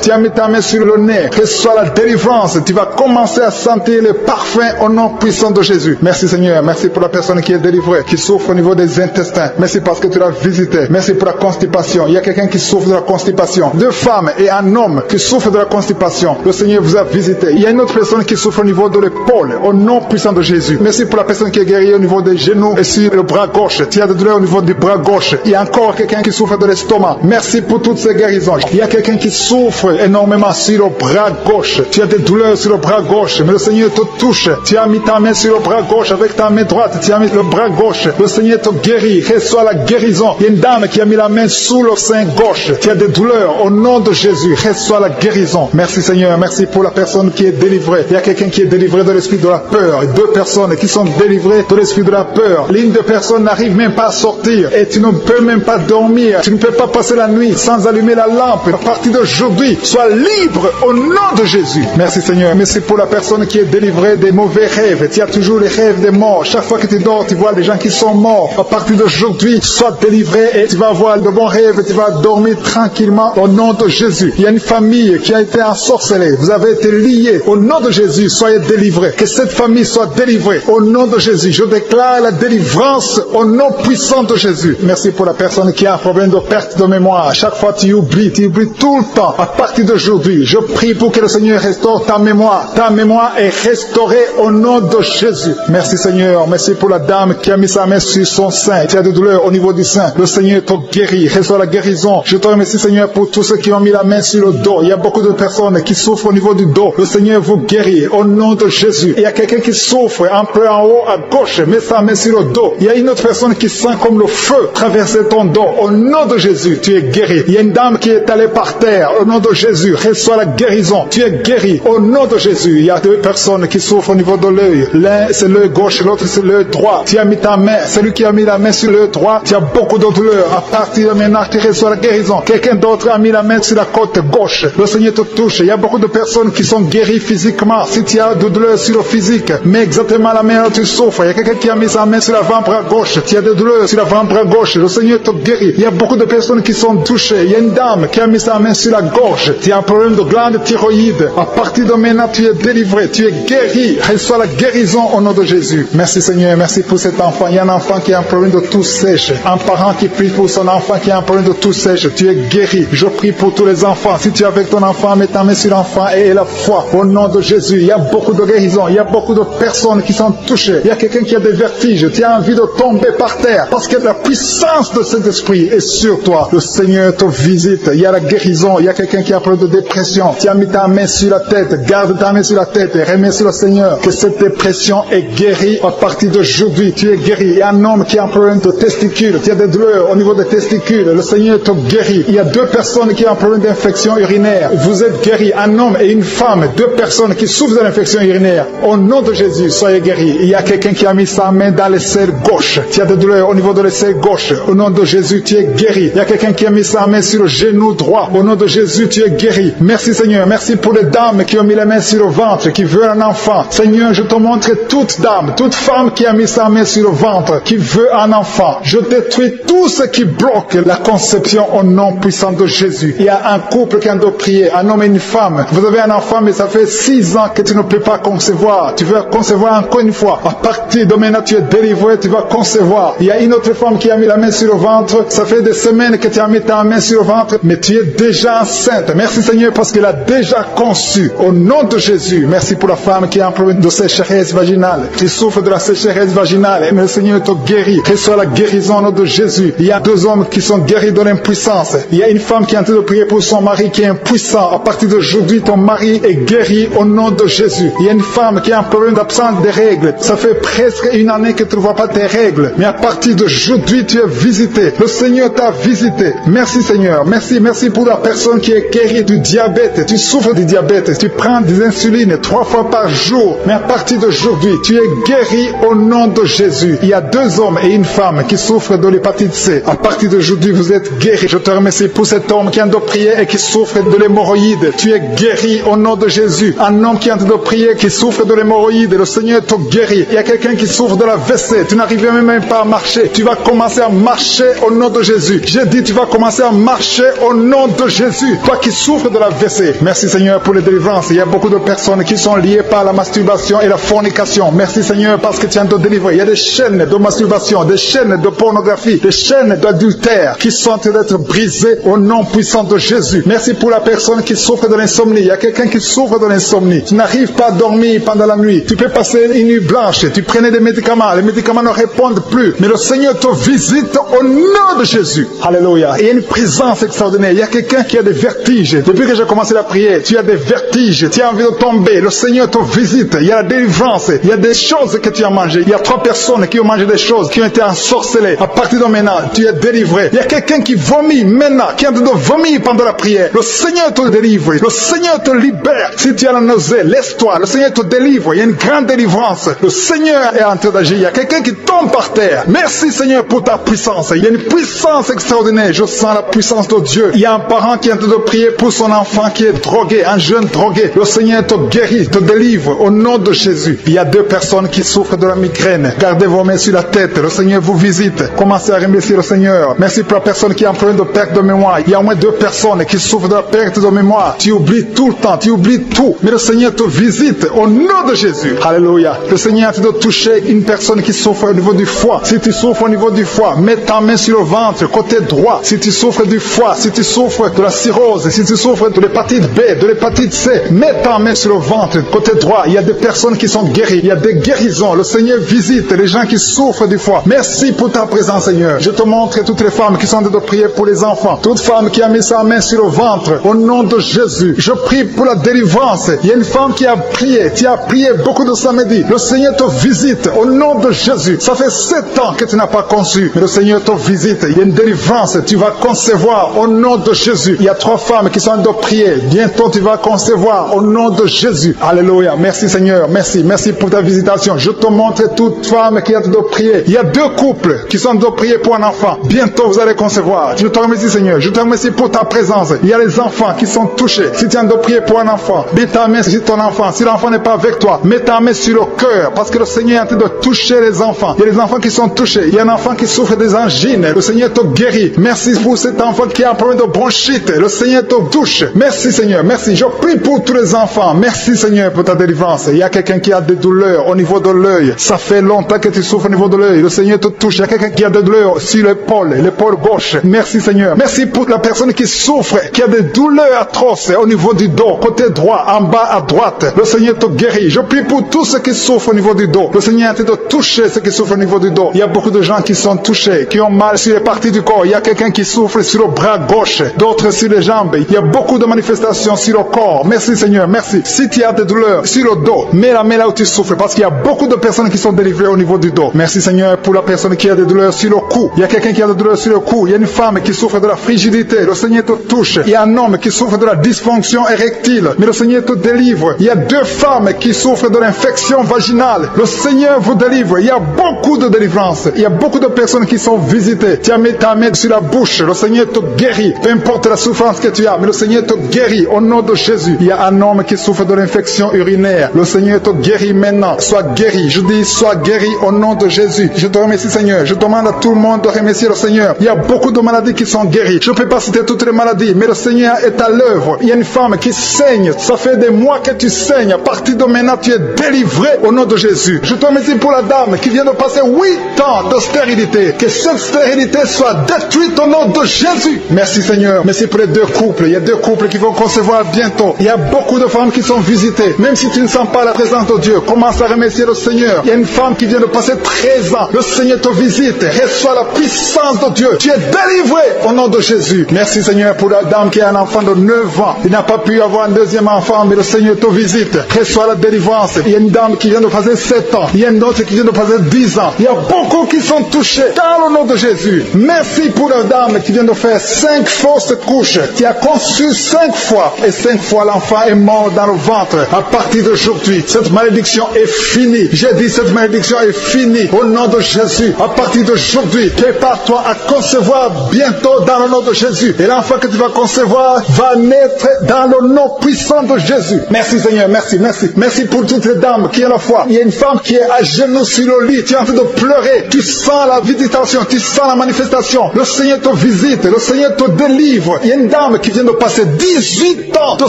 Tu as mis ta main sur le nez. Reçois la délivrance. Tu vas commencer à sentir le parfum au nom puissant de Jésus. Merci Seigneur. Merci pour la personne qui est délivrée, qui souffre au niveau des intestins. Merci parce que tu l'as visité. Merci pour la constipation. Il y a quelqu'un qui souffre de la constipation. Deux femmes et un homme qui souffrent de la constipation. Le Seigneur vous a visité. Il y a une autre personne qui souffre au niveau de l'épaule, au nom puissant de Jésus. Merci pour la personne qui est guérie au niveau des genoux et sur le bras gauche. Tu as des douleurs au niveau du bras gauche. Il y a encore quelqu'un qui souffre de l'estomac. Merci pour toutes ces guérisons. Il y a quelqu'un qui souffre énormément sur le bras gauche. Tu as des douleurs sur le bras gauche, mais le Seigneur te touche. Tu as mis ta main sur le bras gauche avec ta main droite. Tu as mis le bras gauche. Le Seigneur te guérit. Reçois la guérison. Il y a une dame qui a mis la main sous le sein gauche. Tu as des douleurs au nom de Jésus. Reçois la guérison. Merci Seigneur. Merci pour la personne qui est délivrée. Il y a quelqu'un qui est délivré de l'esprit de la peur. Et deux personnes qui sont délivrées de l'esprit de la peur. L'une des personnes n'arrive même pas à sortir. Et tu ne peux même pas dormir. Tu ne peux pas passer la nuit sans allumer la lampe. À partir d'aujourd'hui, sois libre au nom de Jésus. Merci Seigneur. Merci pour la personne qui est délivrée des mauvais rêves. Tu as toujours les rêves des morts. Chaque fois que tu dors, tu vois des gens qui sont morts. À partir d'aujourd'hui, sois délivré et tu vas avoir de bons rêves et tu vas dormir tranquillement au nom de Jésus. Il y a une famille qui a été ensorcelée. Vous avez été liés. Au nom de Jésus, soyez délivrés. Que cette famille soit délivrée. Au nom de Jésus, je déclare la délivrance au nom puissant de Jésus. Merci pour la personne qui a un problème de perte de mémoire. À chaque fois, tu oublies tout le temps. À partir d'aujourd'hui, je prie pour que le Seigneur restaure ta mémoire. Ta mémoire est restaurée au nom de Jésus. Merci Seigneur. Merci pour la dame qui a mis sa main sur son sein. Tu as des douleurs au niveau du sein. Le Seigneur te guérit. Reçois la guérison. Je te remercie Seigneur pour tous ceux qui ont mis la main sur le dos. Il y a beaucoup de personnes qui souffrent au niveau du dos. Le Seigneur vous guérit au nom de Jésus. Il y a quelqu'un qui souffre un peu en haut à gauche. Mets sa main sur le dos. Il y a une autre personne qui sent comme le feu traverser c'est ton don. Au nom de Jésus, tu es guéri. Il y a une dame qui est allée par terre. Au nom de Jésus, reçois la guérison. Tu es guéri. Au nom de Jésus, il y a deux personnes qui souffrent au niveau de l'œil. L'un, c'est l'œil gauche, l'autre, c'est l'œil droit. Tu as mis ta main. Celui qui a mis la main sur l'œil droit, tu as beaucoup de douleurs. À partir de maintenant, tu reçois la guérison. Quelqu'un d'autre a mis la main sur la côte gauche. Le Seigneur te touche. Il y a beaucoup de personnes qui sont guéries physiquement. Si tu as de douleurs sur le physique, mais exactement la main où tu souffres. Il y a quelqu'un qui a mis sa main sur l'avant-bras gauche. Tu as des douleurs sur l'avant-bras gauche. Le Seigneur te guérit. Il y a beaucoup de personnes qui sont touchées. Il y a une dame qui a mis sa main sur la gorge. Tu as un problème de glande thyroïde. À partir de maintenant, tu es délivré. Tu es guéri. Reçois la guérison au nom de Jésus. Merci Seigneur. Merci pour cet enfant. Il y a un enfant qui a un problème de tout sèche. Un parent qui prie pour son enfant qui a un problème de tout sèche. Tu es guéri. Je prie pour tous les enfants. Si tu es avec ton enfant, mets ta main sur l'enfant et la foi. Au nom de Jésus. Il y a beaucoup de guérisons. Il y a beaucoup de personnes qui sont touchées. Il y a quelqu'un qui a des vertiges. Tu as envie de tomber par terre parce que la puissance de cet esprit est sur toi. Le Seigneur te visite. Il y a la guérison. Il y a quelqu'un qui a un problème de dépression. Tu as mis ta main sur la tête. Garde ta main sur la tête et remercie le Seigneur que cette dépression est guérie à partir d'aujourd'hui. Tu es guéri. Il y a un homme qui a un problème de testicules. Tu as des douleurs au niveau des testicules. Le Seigneur te guérit. Il y a deux personnes qui ont un problème d'infection urinaire. Vous êtes guéris. Un homme et une femme. Deux personnes qui souffrent de l'infection urinaire. Au nom de Jésus, soyez guéris. Il y a quelqu'un qui a mis sa main dans l'aisselle gauche. Tu as des douleurs au niveau de l'aisselle gauche. Au nom de Jésus, tu es guéri. Il y a quelqu'un qui a mis sa main sur le genou droit. Au nom de Jésus, tu es guéri. Merci Seigneur. Merci pour les dames qui ont mis la main sur le ventre, qui veulent un enfant. Seigneur, je te montre toute dame, toute femme qui a mis sa main sur le ventre, qui veut un enfant. Je détruis tout ce qui bloque la conception au nom puissant de Jésus. Il y a un couple qui a de prier, un homme et une femme. Vous avez un enfant, mais ça fait 6 ans que tu ne peux pas concevoir. Tu veux concevoir encore une fois. À partir de maintenant, tu es délivré, tu vas concevoir. Il y a une autre femme qui a mis la main sur le ventre. Ça fait des semaines que tu as mis ta main sur le ventre, mais tu es déjà enceinte. Merci Seigneur parce qu'elle a déjà conçu. Au nom de Jésus, merci pour la femme qui a un problème de sécheresse vaginale. Tu souffres de la sécheresse vaginale, mais le Seigneur te guérit. Reçois la guérison au nom de Jésus. Il y a 2 hommes qui sont guéris de l'impuissance. Il y a une femme qui est en train de prier pour son mari qui est impuissant. À partir d'aujourd'hui, ton mari est guéri au nom de Jésus. Il y a une femme qui a un problème d'absence des règles. Ça fait presque 1 année que tu ne vois pas tes règles. Mais à partir d'aujourd'hui, tu es visité. Le Seigneur t'a visité. Merci Seigneur. Merci pour la personne qui est guérie du diabète. Tu souffres du diabète. Tu prends des insulines 3 fois par jour. Mais à partir d'aujourd'hui, tu es guéri au nom de Jésus. Il y a 2 hommes et une femme qui souffrent de l'hépatite C. À partir d'aujourd'hui, vous êtes guéris. Je te remercie pour cet homme qui est en train de prier et qui souffre de l'hémorroïde. Tu es guéri au nom de Jésus. Un homme qui est en train de prier, qui souffre de l'hémorroïde. Le Seigneur te guérit. Il y a quelqu'un qui souffre de la WC. Tu n'arrives même pas à marcher. Tu vas commencer à marcher au nom de Jésus. J'ai dit, tu vas commencer à marcher au nom de Jésus. Toi qui souffres de la WC. Merci Seigneur pour les délivrances. Il y a beaucoup de personnes qui sont liées par la masturbation et la fornication. Merci Seigneur parce que tu viens de délivrer. Il y a des chaînes de masturbation, des chaînes de pornographie, des chaînes d'adultère qui sont en train d'être brisées au nom puissant de Jésus. Merci pour la personne qui souffre de l'insomnie. Il y a quelqu'un qui souffre de l'insomnie. Tu n'arrives pas à dormir pendant la nuit. Tu peux passer une nuit blanche. Tu prenais des médicaments. Les médicaments ne répondent plus. Mais le Seigneur te visite au nom de Jésus. Alléluia. Il y a une présence extraordinaire. Il y a quelqu'un qui a des vertiges. Depuis que j'ai commencé la prière, tu as des vertiges. Tu as envie de tomber. Le Seigneur te visite. Il y a la délivrance. Il y a des choses que tu as mangées. Il y a 3 personnes qui ont mangé des choses, qui ont été ensorcelées. À partir de maintenant, tu es délivré. Il y a quelqu'un qui vomit maintenant, qui est en train de vomir pendant la prière. Le Seigneur te délivre. Le Seigneur te libère. Si tu as la nausée, laisse-toi. Le Seigneur te délivre. Il y a une grande délivrance. Le Seigneur est en train d'agir. Il y a quelqu'un qui tombe par terre. Merci Seigneur pour ta puissance. Il y a une puissance extraordinaire. Je sens la puissance de Dieu. Il y a un parent qui est en train de prier pour son enfant qui est drogué, un jeune drogué. Le Seigneur te guérit, te délivre au nom de Jésus. Il y a 2 personnes qui souffrent de la migraine. Gardez vos mains sur la tête. Le Seigneur vous visite. Commencez à remercier le Seigneur. Merci pour la personne qui a un problème de perte de mémoire. Il y a au moins 2 personnes qui souffrent de la perte de mémoire. Tu oublies tout le temps, tu oublies tout. Mais le Seigneur te visite au nom de Jésus. Alléluia. Le Seigneur a envie de toucher une personne qui souffre au niveau du foie. Si tu souffres au niveau du foie, mets ta main sur le ventre, côté droit. Si tu souffres du foie, si tu souffres de la cirrhose, si tu souffres de l'hépatite B, de l'hépatite C, mets ta main sur le ventre, côté droit. Il y a des personnes qui sont guéries. Il y a des guérisons. Le Seigneur visite les gens qui souffrent du foie. Merci pour ta présence, Seigneur. Je te montre toutes les femmes qui sont en train de prier pour les enfants. Toute femme qui a mis sa main sur le ventre, au nom de Jésus, je prie pour la délivrance. Il y a une femme qui a prié. Tu as prié beaucoup de samedi. Le Seigneur te visite au nom de Jésus. Ça fait 7 ans que tu n'as pas conçu. Mais le Seigneur te visite. Il y a une délivrance. Tu vas concevoir au nom de Jésus. Il y a 3 femmes qui sont en train de prier. Bientôt, tu vas concevoir au nom de Jésus. Alléluia. Merci Seigneur. Merci. Merci pour ta visitation. Je te montre toute femme qui est en train de prier. Il y a 2 couples qui sont en train de prier pour un enfant. Bientôt, vous allez concevoir. Je te remercie Seigneur. Je te remercie pour ta présence. Il y a les enfants qui sont touchés. Si tu es en train de prier pour un enfant, mets ta main sur ton enfant. Si l'enfant n'est pas avec toi, mets ta main sur le cœur. Parce que le Seigneur est en train de toucher les enfants. Il y a des enfants qui sont touchés. Il y a un enfant qui souffre des angines. Le Seigneur te guérit. Merci pour cet enfant qui a un problème de bronchite. Le Seigneur te touche. Merci Seigneur. Merci. Je prie pour tous les enfants. Merci Seigneur pour ta délivrance. Il y a quelqu'un qui a des douleurs au niveau de l'œil. Ça fait longtemps que tu souffres au niveau de l'œil. Le Seigneur te touche. Il y a quelqu'un qui a des douleurs sur l'épaule gauche. Merci Seigneur. Merci pour la personne qui souffre, qui a des douleurs atroces au niveau du dos, côté droit, en bas à droite. Le Seigneur te guérit. Je prie pour tous ceux qui souffrent au niveau du dos. Le Seigneur est en train de toucher ceux qui souffrent au niveau du dos. Il y a beaucoup de gens qui sont touchés, qui ont mal sur les parties du corps. Il y a quelqu'un qui souffre sur le bras gauche, d'autres sur les jambes. Il y a beaucoup de manifestations sur le corps. Merci Seigneur, merci. Si tu as des douleurs sur le dos, mets la main là où tu souffres, parce qu'il y a beaucoup de personnes qui sont délivrées au niveau du dos. Merci Seigneur pour la personne qui a des douleurs sur le cou. Il y a quelqu'un qui a des douleurs sur le cou. Il y a une femme qui souffre de la frigidité. Le Seigneur te touche. Il y a un homme qui souffre de la dysfonction érectile. Mais le Seigneur te délivre. Il y a 2 femmes qui souffrent de l'infection vaginale. Le Seigneur vous délivre. Il y a beaucoup de délivrance. Il y a beaucoup de personnes qui sont visitées. Tu as mis ta main sur la bouche. Le Seigneur te guérit. Peu importe la souffrance que tu as, mais le Seigneur te guérit au nom de Jésus. Il y a un homme qui souffre de l'infection urinaire. Le Seigneur te guérit maintenant. Sois guéri. Je dis, sois guéri au nom de Jésus. Je te remercie Seigneur. Je demande à tout le monde de remercier le Seigneur. Il y a beaucoup de maladies qui sont guéries. Je ne peux pas citer toutes les maladies, mais le Seigneur est à l'œuvre. Il y a une femme qui saigne. Ça fait des mois que tu saignes. À partir de maintenant, tu es délivré au nom de Jésus. Je te remercie pour la dame qui vient de passer 8 ans de stérilité. Que cette stérilité soit détruite au nom de Jésus. Merci Seigneur. Merci pour les 2 couples. Il y a 2 couples qui vont concevoir bientôt. Il y a beaucoup de femmes qui sont visitées. Même si tu ne sens pas la présence de Dieu, commence à remercier le Seigneur. Il y a une femme qui vient de passer 13 ans. Le Seigneur te visite. Reçois la puissance de Dieu. Tu es délivré au nom de Jésus. Merci Seigneur pour la dame qui a un enfant de 9 ans. Il n'a pas pu avoir un 2e enfant, mais le Seigneur te visite. Reçois la délivrance. Il y a une dame qui vient de passer 7 ans. Il y a une autre qui vient de passer 10 ans. Il y a beaucoup qui sont touchés dans le nom de Jésus. Merci pour la dame qui vient de faire 5 fausses couches. Qui a conçu 5 fois. Et 5 fois l'enfant est mort dans le ventre. À partir d'aujourd'hui, cette malédiction est finie. J'ai dit cette malédiction est finie. Au nom de Jésus. À partir d'aujourd'hui, prépare-toi à concevoir bientôt dans le nom de Jésus. Et l'enfant que tu vas concevoir va naître dans le nom puissant de Jésus. Merci Seigneur, merci, merci. Merci pour toutes les dames qui ont la foi. Il y a une femme qui est à genoux sur le lit. Tu es en train de pleurer. Tu sens la visitation, tu sens la manifestation. Le Seigneur te visite, le Seigneur te délivre. Il y a une dame qui vient de passer 18 ans de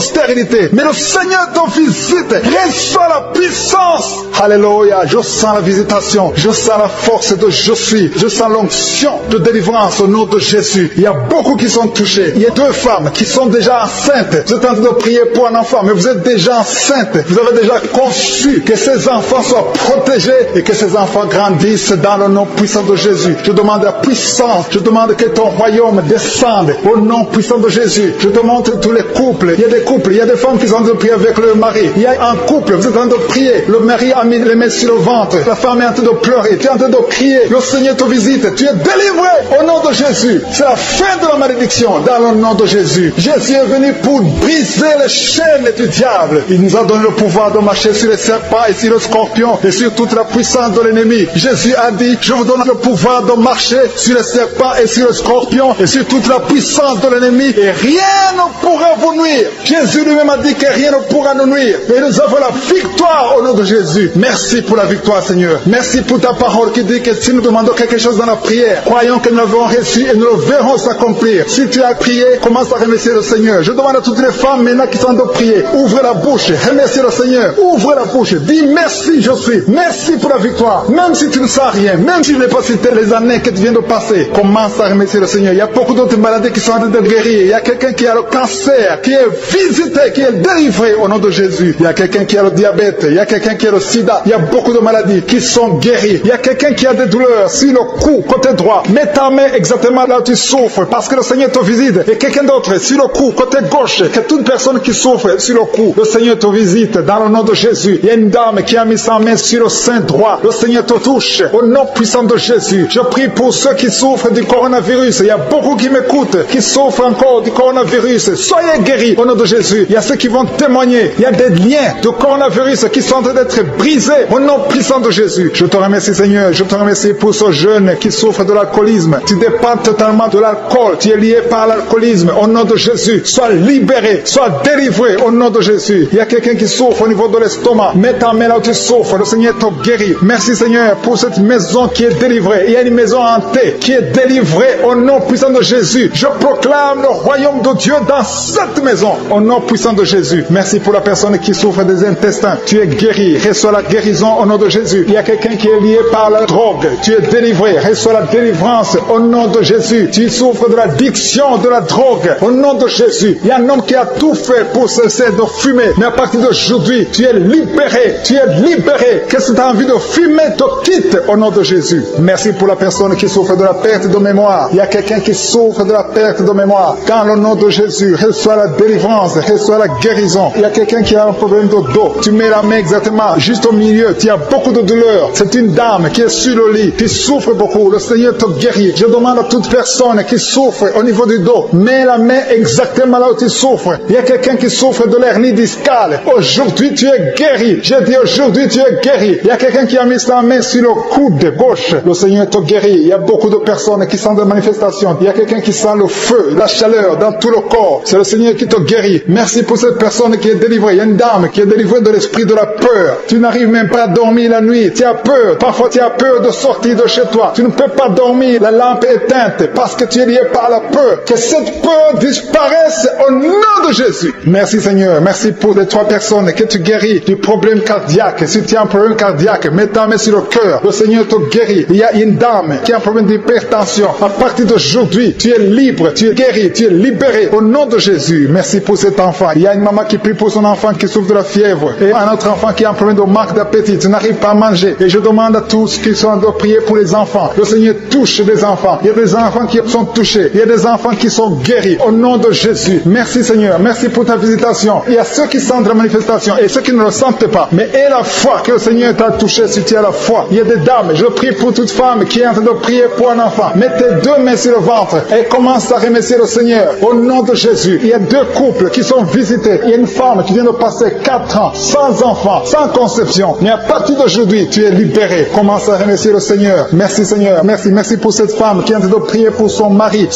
stérilité. Mais le Seigneur te visite. Reçois la puissance. Alléluia. Je sens la visitation. Je sens la force de je suis. Je sens l'onction de délivrance au nom de Jésus. Il y a beaucoup qui sont touchés. Il y a 2 femmes qui sont déjà enceintes. Vous êtes en train de prier pour un enfant, mais vous êtes déjà enceinte. Vous avez déjà conçu que ces enfants soient protégés et que ces enfants grandissent dans le nom puissant de Jésus. Je demande la puissance. Je demande que ton royaume descende au nom puissant de Jésus. Je te montre tous les couples. Il y a des couples, il y a des femmes qui sont en train de prier avec leur mari. Il y a un couple, vous êtes en train de prier. Le mari a mis les mains sur le ventre. La femme est en train de pleurer. Tu es en train de crier. Le Seigneur te visite. Tu es délivré au nom de Jésus. C'est la fin de la malédiction dans le nom de Jésus. Jésus est venu pour briser les chaînes du diable. Il nous a donné le pouvoir de marcher sur les serpents et sur les scorpions et sur toute la puissance de l'ennemi. Jésus a dit, je vous donne le pouvoir de marcher sur les serpents et sur les scorpions et sur toute la puissance de l'ennemi et rien ne pourra vous nuire. Jésus lui-même a dit que rien ne pourra nous nuire. Et nous avons la victoire au nom de Jésus. Merci pour la victoire, Seigneur. Merci pour ta parole qui dit que si nous demandons quelque chose dans la prière, croyons que nous l'avons reçu et nous le verrons s'accomplir. Si tu as prié, commence à remercier le Seigneur. Je demande à toutes les femmes maintenant qui sont de prier, ouvre la bouche, remercie le Seigneur, ouvre la bouche, dis merci je suis, merci pour la victoire. Même si tu ne sens rien, même si tu n'as pas cité les années que tu viens de passer, commence à remercier le Seigneur. Il y a beaucoup d'autres maladies qui sont en train de guérir. Il y a quelqu'un qui a le cancer, qui est visité, qui est délivré au nom de Jésus. Il y a quelqu'un qui a le diabète, il y a quelqu'un qui a le sida. Il y a beaucoup de maladies qui sont guéries. Il y a quelqu'un qui a des douleurs sur le cou, côté droit. Mets ta main exactement là où tu souffres, parce que le Seigneur te visite. Et quelqu'un d'autre sur le cou, côté gauche, que toute personne qui souffre sur le cou, le Seigneur te visite dans le nom de Jésus. Il y a une dame qui a mis sa main sur le sein droit. Le Seigneur te touche au nom puissant de Jésus. Je prie pour pour ceux qui souffrent du coronavirus. Il y a beaucoup qui m'écoutent, qui souffrent encore du coronavirus. Soyez guéris au nom de Jésus. Il y a ceux qui vont témoigner. Il y a des liens de coronavirus qui sont en train d'être brisés au nom puissant de Jésus. Je te remercie, Seigneur. Je te remercie pour ce jeune qui souffre de l'alcoolisme. Tu dépends totalement de l'alcool. Tu es lié par l'alcoolisme. Au nom de Jésus, sois libéré, sois délivré au nom de Jésus. Il y a quelqu'un qui souffre au niveau de l'estomac. Mets ta main là où tu souffres. Le Seigneur te guérit. Merci, Seigneur, pour cette maison qui est délivrée. Il y a une maison hantée qui est délivrée au nom puissant de Jésus. Je proclame le royaume de Dieu dans cette maison au nom puissant de Jésus. Merci pour la personne qui souffre des intestins. Tu es guéri. Reçois la guérison au nom de Jésus. Il y a quelqu'un qui est lié par la drogue. Tu es délivré. Reçois la délivrance au nom de Jésus. Tu souffres de l'addiction de la drogue au nom de Jésus. Il y a un homme qui a tout fait pour cesser de fumer. Mais à partir d'aujourd'hui, tu es libéré. Tu es libéré. Qu'est-ce que tu as envie de fumer te quitte au nom de Jésus. Merci pour la personne qui souffre de la perte de mémoire. Il y a quelqu'un qui souffre de la perte de mémoire. Dans le nom de Jésus, reçois la délivrance, reçois la guérison. Il y a quelqu'un qui a un problème de dos. Tu mets la main exactement juste au milieu. Tu as beaucoup de douleur. C'est une dame qui est sur le lit, qui souffre beaucoup. Le Seigneur te guérit. Je demande à toute personne qui souffre au niveau du dos, mets la main exactement là où tu souffres. Il y a quelqu'un qui souffre de l'hernie discale. Aujourd'hui, tu es guéri. J'ai dit aujourd'hui, tu es guéri. Il y a quelqu'un qui a mis sa main sur le coude gauche. Le Seigneur te guérit. Il y a beaucoup de personnes qui sentent des manifestations. Il y a quelqu'un qui sent le feu, la chaleur dans tout le corps. C'est le Seigneur qui te guérit. Merci pour cette personne qui est délivrée. Il y a une dame qui est délivrée de l'esprit de la peur. Tu n'arrives même pas à dormir la nuit. Tu as peur. Parfois, tu as peur de sortir de chez toi. Tu ne peux pas dormir. La lampe est éteinte parce que tu es lié par la peur. Que cette peur disparaisse au nom de Jésus. Merci, Seigneur. Merci pour les 3 personnes que tu guéris du problème cardiaque. Si tu as un problème cardiaque, mets ta main sur le cœur. Le Seigneur te guérit. Il y a une dame qui a un problème d'hypertension. À partir d'aujourd'hui, tu es libre, tu es guéri, tu es libéré au nom de Jésus. Merci pour cet enfant. Il y a une maman qui prie pour son enfant qui souffre de la fièvre. Et un autre enfant qui a un problème de manque d'appétit. Tu n'arrives pas à manger. Et je demande à tous qui sont de prier pour les enfants. Le Seigneur touche les enfants. Il y a des enfants qui sont touchés. Il y a des enfants qui sont guéris au nom de Jésus. Merci, Seigneur. Merci pour ta visitation. Il y a ceux qui sentent la manifestation et ceux qui ne le sentent pas. Mais aie la foi que le Seigneur t'a touché si tu as la foi. Il y a des dames. Je prie pour toute femme qui est en train de prier pour un enfant. Mets tes 2 mains sur le ventre et commence à remercier le Seigneur au nom de Jésus. Il y a 2 couples qui sont visités. Il y a une femme qui vient de passer 4 ans sans enfant, sans conception. Mais à partir d'aujourd'hui, tu es libéré. Commence à remercier le Seigneur. Merci, Seigneur. Merci. Merci pour cette femme qui est en train de prier pour son mari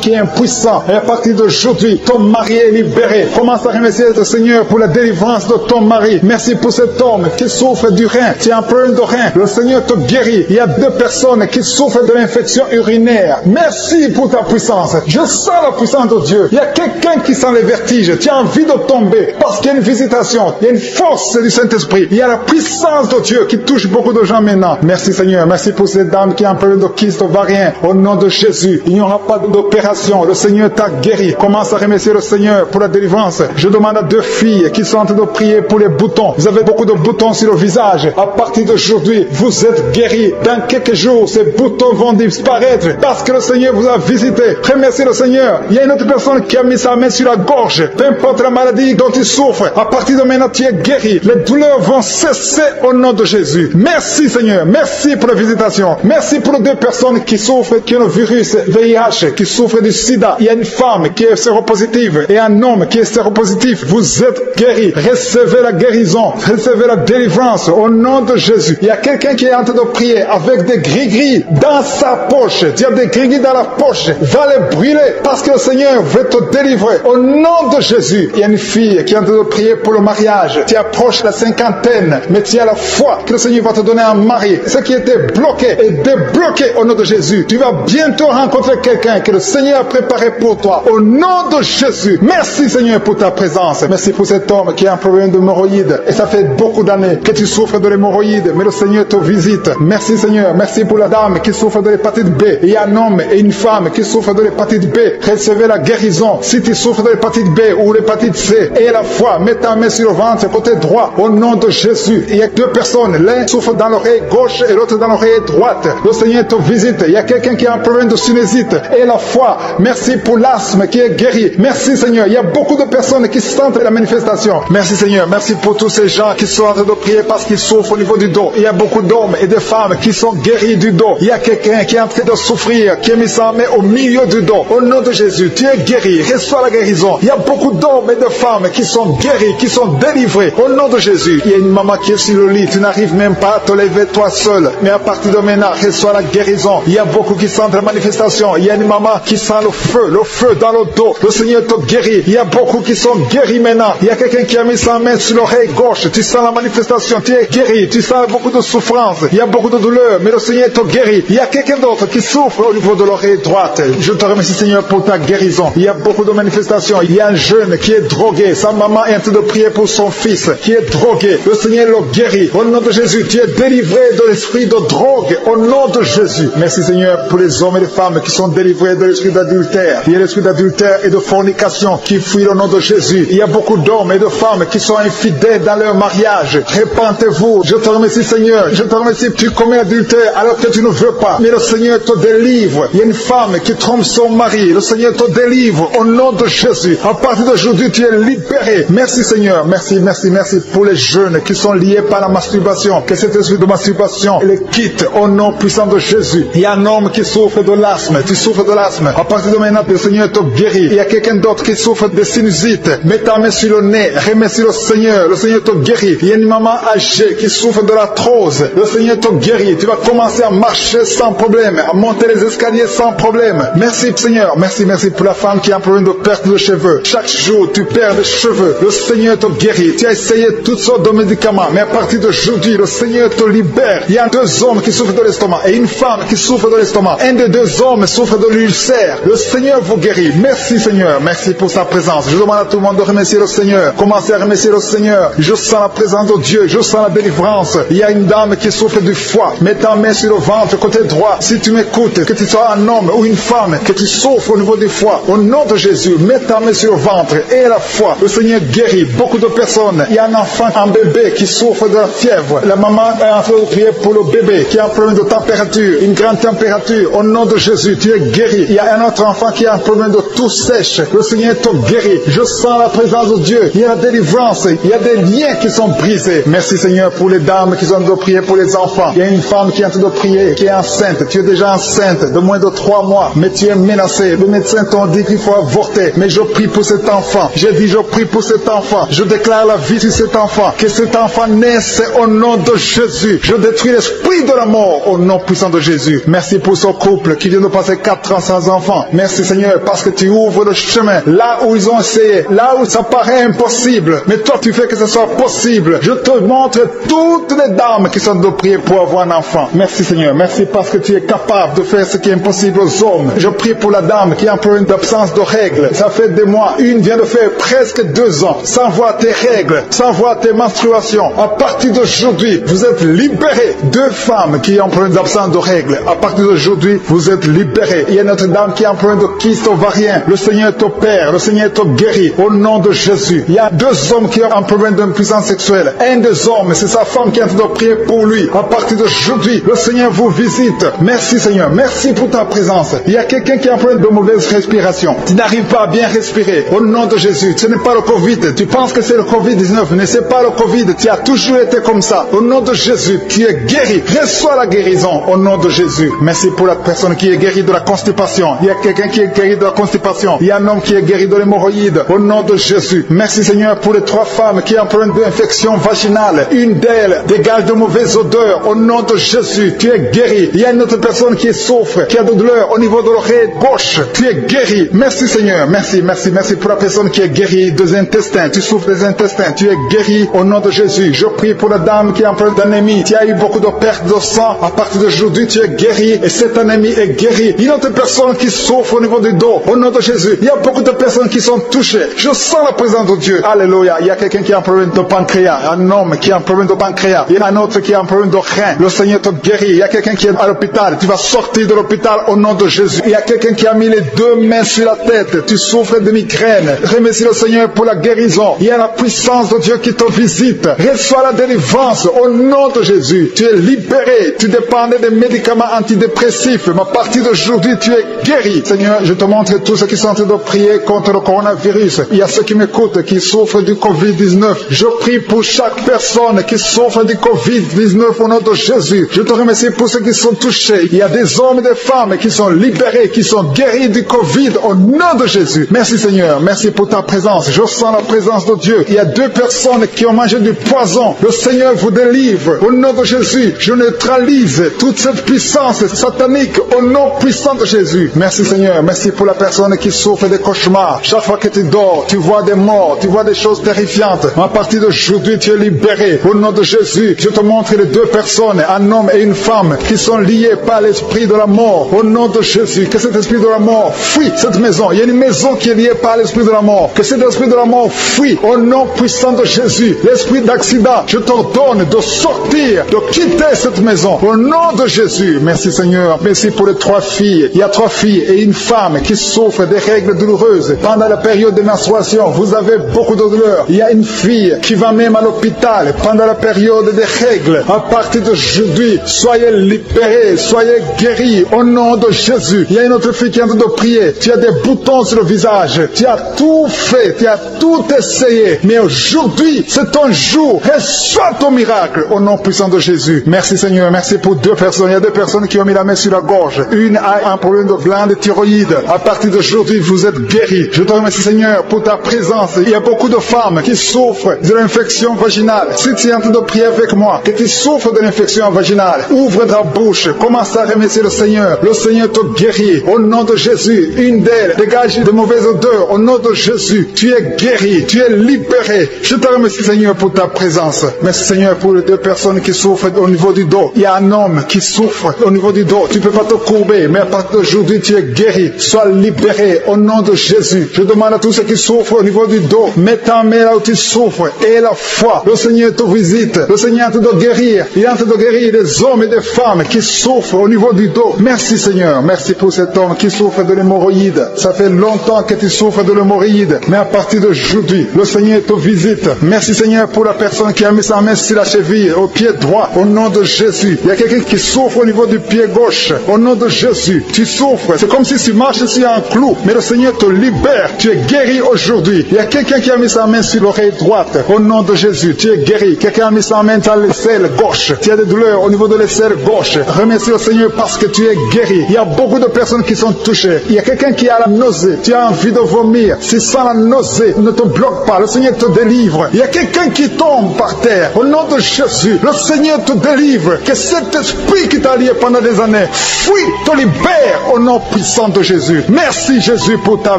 qui est impuissant. Et à partir d'aujourd'hui, ton mari est libéré. Commence à remercier le Seigneur pour la délivrance de ton mari. Merci pour cet homme qui souffre du rein. Tu as un problème de rein. Le Seigneur te guérit. Il y a 2 personnes qui souffrent de l'infection urinaire. Merci pour ta puissance. Je sens la puissance de Dieu. Il y a quelqu'un qui sent les vertiges. Tu as envie de tomber parce qu'il y a une visitation. Il y a une force du Saint-Esprit. Il y a la puissance de Dieu qui touche beaucoup de gens maintenant. Merci, Seigneur. Merci pour cette dame qui a un problème de kyste ovarien. Au nom de Jésus, il n'y aura pas d'opération. Le Seigneur t'a guéri. Commence à remercier le Seigneur pour la délivrance. Je demande à 2 filles qui sont en train de prier pour les boutons. Vous avez beaucoup de boutons sur le visage. À partir d'aujourd'hui, vous êtes guéris. Dans quelques jours, ces boutons vont disparaître parce que le Seigneur vous a visité. Remerciez le Seigneur. Il y a une autre personne qui a mis sa main sur la gorge. Peu importe la maladie dont il souffre, à partir de maintenant, tu es guéri. Les douleurs vont cesser au nom de Jésus. Merci, Seigneur. Merci pour la visitation. Merci pour les 2 personnes qui souffrent, qui ont le virus VIH, qui souffrent du sida. Il y a une femme qui est séropositive et un homme qui est séropositif. Vous êtes guéris. Recevez la guérison. Recevez la délivrance au nom de Jésus. Il y a quelqu'un qui est en train de prier avec des gris-gris dans sa poche. Tu as des gris-gris dans la poche. Va les brûler parce que le Seigneur veut te délivrer. Au nom de Jésus, il y a une fille qui est en train de prier pour le mariage. Tu approches la 50aine, mais tu as la foi que le Seigneur va te donner un mari. Ce qui était bloqué est débloqué au nom de Jésus. Tu vas bientôt rencontrer quelqu'un que le Seigneur a préparé pour toi. Au nom de Jésus. Merci, Seigneur, pour ta présence. Merci pour cet homme qui a un problème d'hémorroïdes. Et ça fait beaucoup d'années que tu souffres de l'hémorroïde, mais le Seigneur te visite. Merci, Seigneur. Merci pour la dame qui souffre de l'hépatite B. Il y a un homme et une femme qui souffrent de l'hépatite B. Recevez la guérison. Si tu souffres de l'hépatite B ou l'hépatite C, et la foi, mets ta main sur le ventre côté droit. Au nom nom de Jésus. Il y a 2 personnes. L'un souffre dans l'oreille gauche et l'autre dans l'oreille droite. Le Seigneur te visite. Il y a quelqu'un qui a un problème de sinusite et la foi. Merci pour l'asthme qui est guéri. Merci Seigneur. Il y a beaucoup de personnes qui sentent la manifestation. Merci Seigneur. Merci pour tous ces gens qui sont en train de prier parce qu'ils souffrent au niveau du dos. Il y a beaucoup d'hommes et de femmes qui sont guéris du dos. Il y a quelqu'un qui est en train de souffrir, qui a mis sa main au milieu du dos. Au nom de Jésus, tu es guéri. Reçois la guérison. Il y a beaucoup d'hommes et de femmes qui sont guéris, qui sont délivrés. Au nom de Jésus, il y a une maman qui est sur le lit. Tu n'arrives même pas à te lever toi seul. Mais à partir de maintenant, reçois la guérison. Il y a beaucoup qui sentent la manifestation. Il y a une maman qui sent le feu dans le dos. Le Seigneur te guérit. Il y a beaucoup qui sont guéris maintenant. Il y a quelqu'un qui a mis sa main sur l'oreille gauche. Tu sens la manifestation. Tu es guéri. Tu sens beaucoup de souffrance. Il y a beaucoup de douleur. Mais le Seigneur te guérit. Il y a quelqu'un d'autre qui souffre au niveau de l'oreille droite. Je te remercie Seigneur pour ta guérison. Il y a beaucoup de manifestations. Il y a un jeune qui est drogué. Sa maman est en train de prier pour son fils qui est drogué. Le Seigneur le guérit. Au nom de Jésus, tu es délivré de l'esprit de drogue. Au nom de Jésus. Merci Seigneur pour les hommes et les femmes qui sont délivrés de l'esprit d'adultère. Il y a l'esprit d'adultère et de fornication qui fuit au nom de Jésus. Il y a beaucoup d'hommes et de femmes qui sont infidèles dans leur mariage. Répentez-vous. Je te remercie Seigneur. Je te remercie. Tu commets l'adultère alors que tu ne veux pas. Mais le Seigneur te délivre. Il y a une femme qui trompe son mari. Le Seigneur te délivre au nom de Jésus. À partir d'aujourd'hui, tu es libéré. Merci Seigneur. Merci, merci, merci pour les jeunes qui sont liés par la masturbation. Que cet esprit de masturbation les quitte au nom puissant de Jésus. Il y a un homme qui souffre de l'asthme. Tu souffres de l'asthme. À partir de maintenant, le Seigneur te guérit. Il y a quelqu'un d'autre qui souffre de sinusite. Mets ta main sur le nez. Remercie le Seigneur. Le Seigneur te guérit. Il y a une maman âgée qui souffre de l'arthrose. Le Seigneur te guérit. Tu vas commencer à marcher sans problème, à monter les escaliers sans problème. Merci Seigneur. Merci, merci pour la femme qui a un problème de perte de cheveux. Chaque jour, tu perds des cheveux. Le Seigneur te guérit. Tu as essayé toutes sortes de médicaments, mais à partir d'aujourd'hui, le Seigneur te libère. Il y a 2 hommes qui souffrent de l'estomac et une femme qui souffre de l'estomac. Un des 2 hommes souffre de l'ulcère. Le Seigneur vous guérit. Merci Seigneur. Merci pour sa présence. Je demande à tout le monde de remercier le Seigneur. Commencez à remercier le Seigneur. Je sens la présence de Dieu. Je sens la délivrance. Il y a une dame qui souffre du foie. Mets ta main sur le ventre, côté droit. Si tu m'écoutes, que tu sois un homme ou une femme, que tu souffres au niveau du foie, au nom de Jésus, mets ta main sur le ventre et la foi. Le Seigneur guérit beaucoup de personnes. Il y a un enfant, un bébé qui souffre de la fièvre. La maman est en train de prier pour le bébé qui a un problème de température, une grande température. Au nom de Jésus, tu es guéri. Il y a un autre enfant qui a un problème de toux sèche. Le Seigneur te guérit. Je sens la présence de Dieu. Il y a la délivrance. Il y a des liens qui sont brisés. Merci Seigneur pour les dames qui sont en train de prier pour les enfants. Il y a une femme qui est en train de prier, qui est enceinte. Tu es déjà enceinte de moins de 3 mois, mais tu es menacée. Le médecin t'a dit qu'il faut avorter. Mais je prie pour cet enfant. J'ai dit je prie pour cet enfant. Je déclare la vie sur cet enfant. Que cet enfant naisse au nom de Jésus. Je détruis l'esprit de la mort au nom puissant de Jésus. Merci pour ce couple qui vient de passer 4 ans sans enfant. Merci Seigneur parce que tu ouvres le chemin là où ils ont essayé, là où ça paraît impossible. Mais toi tu fais que ce soit possible. Je te montre toutes les dames qui sont de prier pour avoir un enfant. Merci Seigneur. Merci parce que tu es capable de faire ce qui est impossible aux hommes. Je prie pour la dame qui a un problème d'absence de règles. Ça fait des mois. Une vient de faire presque 2 ans sans voir tes règles, sans voir tes menstruations. À partir d'aujourd'hui, vous êtes libérés. 2 femmes qui ont un problème d'absence de règles. À partir d'aujourd'hui, vous êtes libérés. Il y a notre dame qui a un problème de kyste ovarien. Le Seigneur t'opère. Le Seigneur te guérit. Au nom de Jésus. Il y a 2 hommes qui ont un problème d'impuissance sexuelle. Un des hommes, c'est sa femme qui est en train de prier pour lui. À partir d'aujourd'hui, le Seigneur vous visite. Merci Seigneur. Merci pour ta présence. Il y a quelqu'un qui a un problème de mauvaise respiration. Tu n'arrives pas à bien respirer. Au nom de Jésus. Ce n'est pas le Covid. Tu penses que c'est le Covid-19. Mais ce n'est pas le Covid. Tu as toujours été comme ça. Au nom de Jésus, tu es guéri. Reçois la guérison au nom de Jésus. Merci pour la personne qui est guérie de la constipation. Il y a quelqu'un qui est guéri de la constipation. Il y a un homme qui est guéri de l'hémorroïde. Au nom de Jésus. Merci Seigneur pour les 3 femmes qui ont un problème d'infection vaginale. Une d'elles dégage de mauvaises odeurs. Au nom de Jésus, tu es guéri. Il y a une autre personne qui souffre, qui a de douleur au niveau de l'oreille gauche. Tu es guéri. Merci Seigneur. Merci, merci, merci pour la personne qui est guérie des intestins. Tu souffres des intestins. Tu es guéri au nom de Jésus. Je prie pour la dame qui a un problème d'anémie. Tu as eu beaucoup de perte de sang. À partir d'aujourd'hui, tu es guéri et cette anémie est guérie. Il y a une autre personne qui souffre au niveau du dos. Au nom de Jésus, il y a beaucoup de personnes qui sont touchées. Je sens la présence de Dieu. Alléluia. Il y a quelqu'un qui a un problème de pancréas. Un homme qui a un problème de pancréas. Il y a un autre qui a un problème de rein. Le Seigneur te guérit. Il y a quelqu'un qui est à l'hôpital. Tu vas sortir de l'hôpital au nom de Jésus. Il y a quelqu'un qui a mis les 2 mains sur la tête. Tu souffres de migraine. Remercie le Seigneur pour la guérison. Il y a la puissance de Dieu qui te visite. visite. Reçois la délivrance au nom de Jésus. Tu es libéré. Tu dépendais des médicaments antidépressifs. Mais à partir d'aujourd'hui, tu es guéri. Seigneur, je te montre tous ceux qui sont en train de prier contre le coronavirus. Il y a ceux qui m'écoutent, qui souffrent du Covid-19. Je prie pour chaque personne qui souffre du Covid-19 au nom de Jésus. Je te remercie pour ceux qui sont touchés. Il y a des hommes et des femmes qui sont libérés, qui sont guéris du Covid au nom de Jésus. Merci Seigneur. Merci pour ta présence. Je sens la présence de Dieu. Il y a 2 personnes qui ont mangé du poison. Le Seigneur vous délivre. Au nom de Jésus, je neutralise toute cette puissance satanique au nom puissant de Jésus. Merci Seigneur. Merci pour la personne qui souffre des cauchemars. Chaque fois que tu dors, tu vois des morts, tu vois des choses terrifiantes. À partir d'aujourd'hui, tu es libéré. Au nom de Jésus, je te montre les 2 personnes, un homme et une femme, qui sont liés par l'esprit de la mort. Au nom de Jésus, que cet esprit de la mort fuit cette maison. Il y a une maison qui est liée par l'esprit de la mort. Que cet esprit de la mort fuit au nom puissant de Jésus. L'esprit d'accident, je t'ordonne de sortir, de quitter cette maison. Au nom de Jésus. Merci Seigneur. Merci pour les 3 filles. Il y a 3 filles et une femme qui souffrent des règles douloureuses. Pendant la période de menstruation, vous avez beaucoup de douleurs. Il y a une fille qui va même à l'hôpital pendant la période des règles. À partir d'aujourd'hui, soyez libérés, soyez guéris au nom de Jésus. Il y a une autre fille qui est en train de prier. Tu as des boutons sur le visage. Tu as tout fait, tu as tout essayé. Mais aujourd'hui, c'est ton jour. Reçois ton miracle au nom puissant de Jésus. Merci Seigneur. Merci pour 2 personnes. Il y a 2 personnes qui ont mis la main sur la gorge. Une a un problème de glande thyroïde. À partir d'aujourd'hui, vous êtes guéris. Je te remercie Seigneur pour ta présence. Il y a beaucoup de femmes qui souffrent de l'infection vaginale. Si tu es en train de prier avec moi, que tu souffres de l'infection vaginale, ouvre ta bouche, commence à remercier le Seigneur. Le Seigneur te guérit. Au nom de Jésus, une d'elles dégage de mauvaises odeurs. Au nom de Jésus, tu es guéri, tu es libéré. Je te remercie Seigneur pour ta présence. Merci Seigneur pour les 2 personnes qui souffrent au niveau du dos. Il y a un homme qui souffre au niveau du dos. Tu ne peux pas te courber, mais à partir d'aujourd'hui, tu es guéri. Sois libéré au nom de Jésus. Je demande à tous ceux qui souffrent au niveau du dos, mets ta main là où tu souffres et la foi. Le Seigneur te visite. Le Seigneur est en train de guérir. Il est en train de guérir des hommes et des femmes qui souffrent au niveau du dos. Merci Seigneur. Merci pour cet homme qui souffre de l'hémorroïde. Ça fait longtemps que tu souffres de l'hémorroïde, mais à partir d'aujourd'hui, le Seigneur te visite. Merci Seigneur pour la personne qui a mis sa main sur la cheville, au pied droit, au nom de Jésus. Il y a quelqu'un qui souffre au niveau du pied gauche. Au nom de Jésus, tu souffres. C'est comme si tu marches sur un clou, mais le Seigneur te libère. Tu es guéri aujourd'hui. Il y a quelqu'un qui a mis sa main sur l'oreille droite. Au nom de Jésus, tu es guéri. Quelqu'un a mis sa main sur l'aisselle gauche. Tu as des douleurs au niveau de l'aisselle gauche. Remercie le Seigneur parce que tu es guéri. Il y a beaucoup de personnes qui sont touchées. Il y a quelqu'un qui a la nausée. Tu as envie de vomir. Si sans la nausée ne te bloque pas, le Seigneur te délivre. Il y a quelqu'un qui tombe par terre. Au nom de Jésus, le Seigneur te délivre. Que cet esprit qui t'a lié pendant des années fuit, te libère au nom puissant de Jésus. Merci Jésus pour ta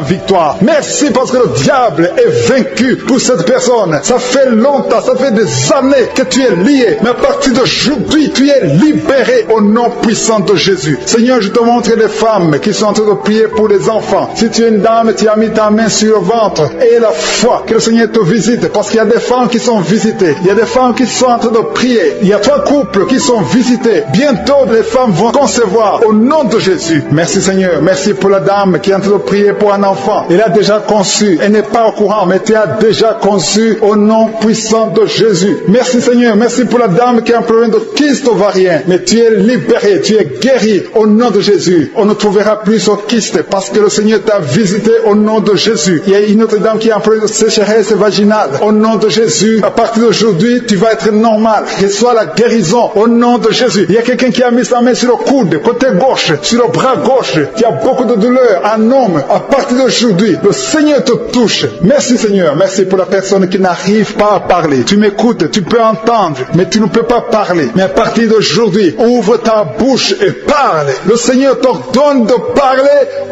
victoire. Merci parce que le diable est vaincu pour cette personne. Ça fait longtemps, ça fait des années que tu es lié. Mais à partir d'aujourd'hui, tu es libéré au nom puissant de Jésus. Seigneur, je te montre les femmes qui sont en train de prier pour les enfants. Si tu es une dame, tu as mis ta main sur le ventre et la foi que le Seigneur te visite. Parce qu'il y a des femmes qui sont visitées. Il y a des femmes qui sont en train de prier. Il y a 3 couples qui sont visités. Bientôt, les femmes vont concevoir au nom de Jésus. Merci Seigneur. Merci pour la dame qui est en train de prier pour un enfant. Elle a déjà conçu. Elle n'est pas au courant, mais tu as déjà conçu au nom puissant de Jésus. Merci Seigneur. Merci pour la dame qui a un problème de kyste ovarien. Mais tu es libéré. Tu es guéri au nom de Jésus. On ne trouvera plus ce kyste parce que le Seigneur t'a visité au nom de Jésus. Il y a une autre dame qui a un problème de sécheresse vaginale. Au nom de Jésus, à partir d'aujourd'hui, tu vas être normal. Reçois la guérison au nom de Jésus. Il y a quelqu'un qui a mis sa main sur le coude, côté gauche, sur le bras gauche. Tu as beaucoup de douleur. Un homme, à partir d'aujourd'hui, le Seigneur te touche. Merci Seigneur. Merci pour la personne qui n'arrive pas à parler. Tu m'écoutes, tu peux entendre, mais tu ne peux pas parler. Mais à partir d'aujourd'hui, ouvre ta bouche et parle. Le Seigneur t'ordonne de parler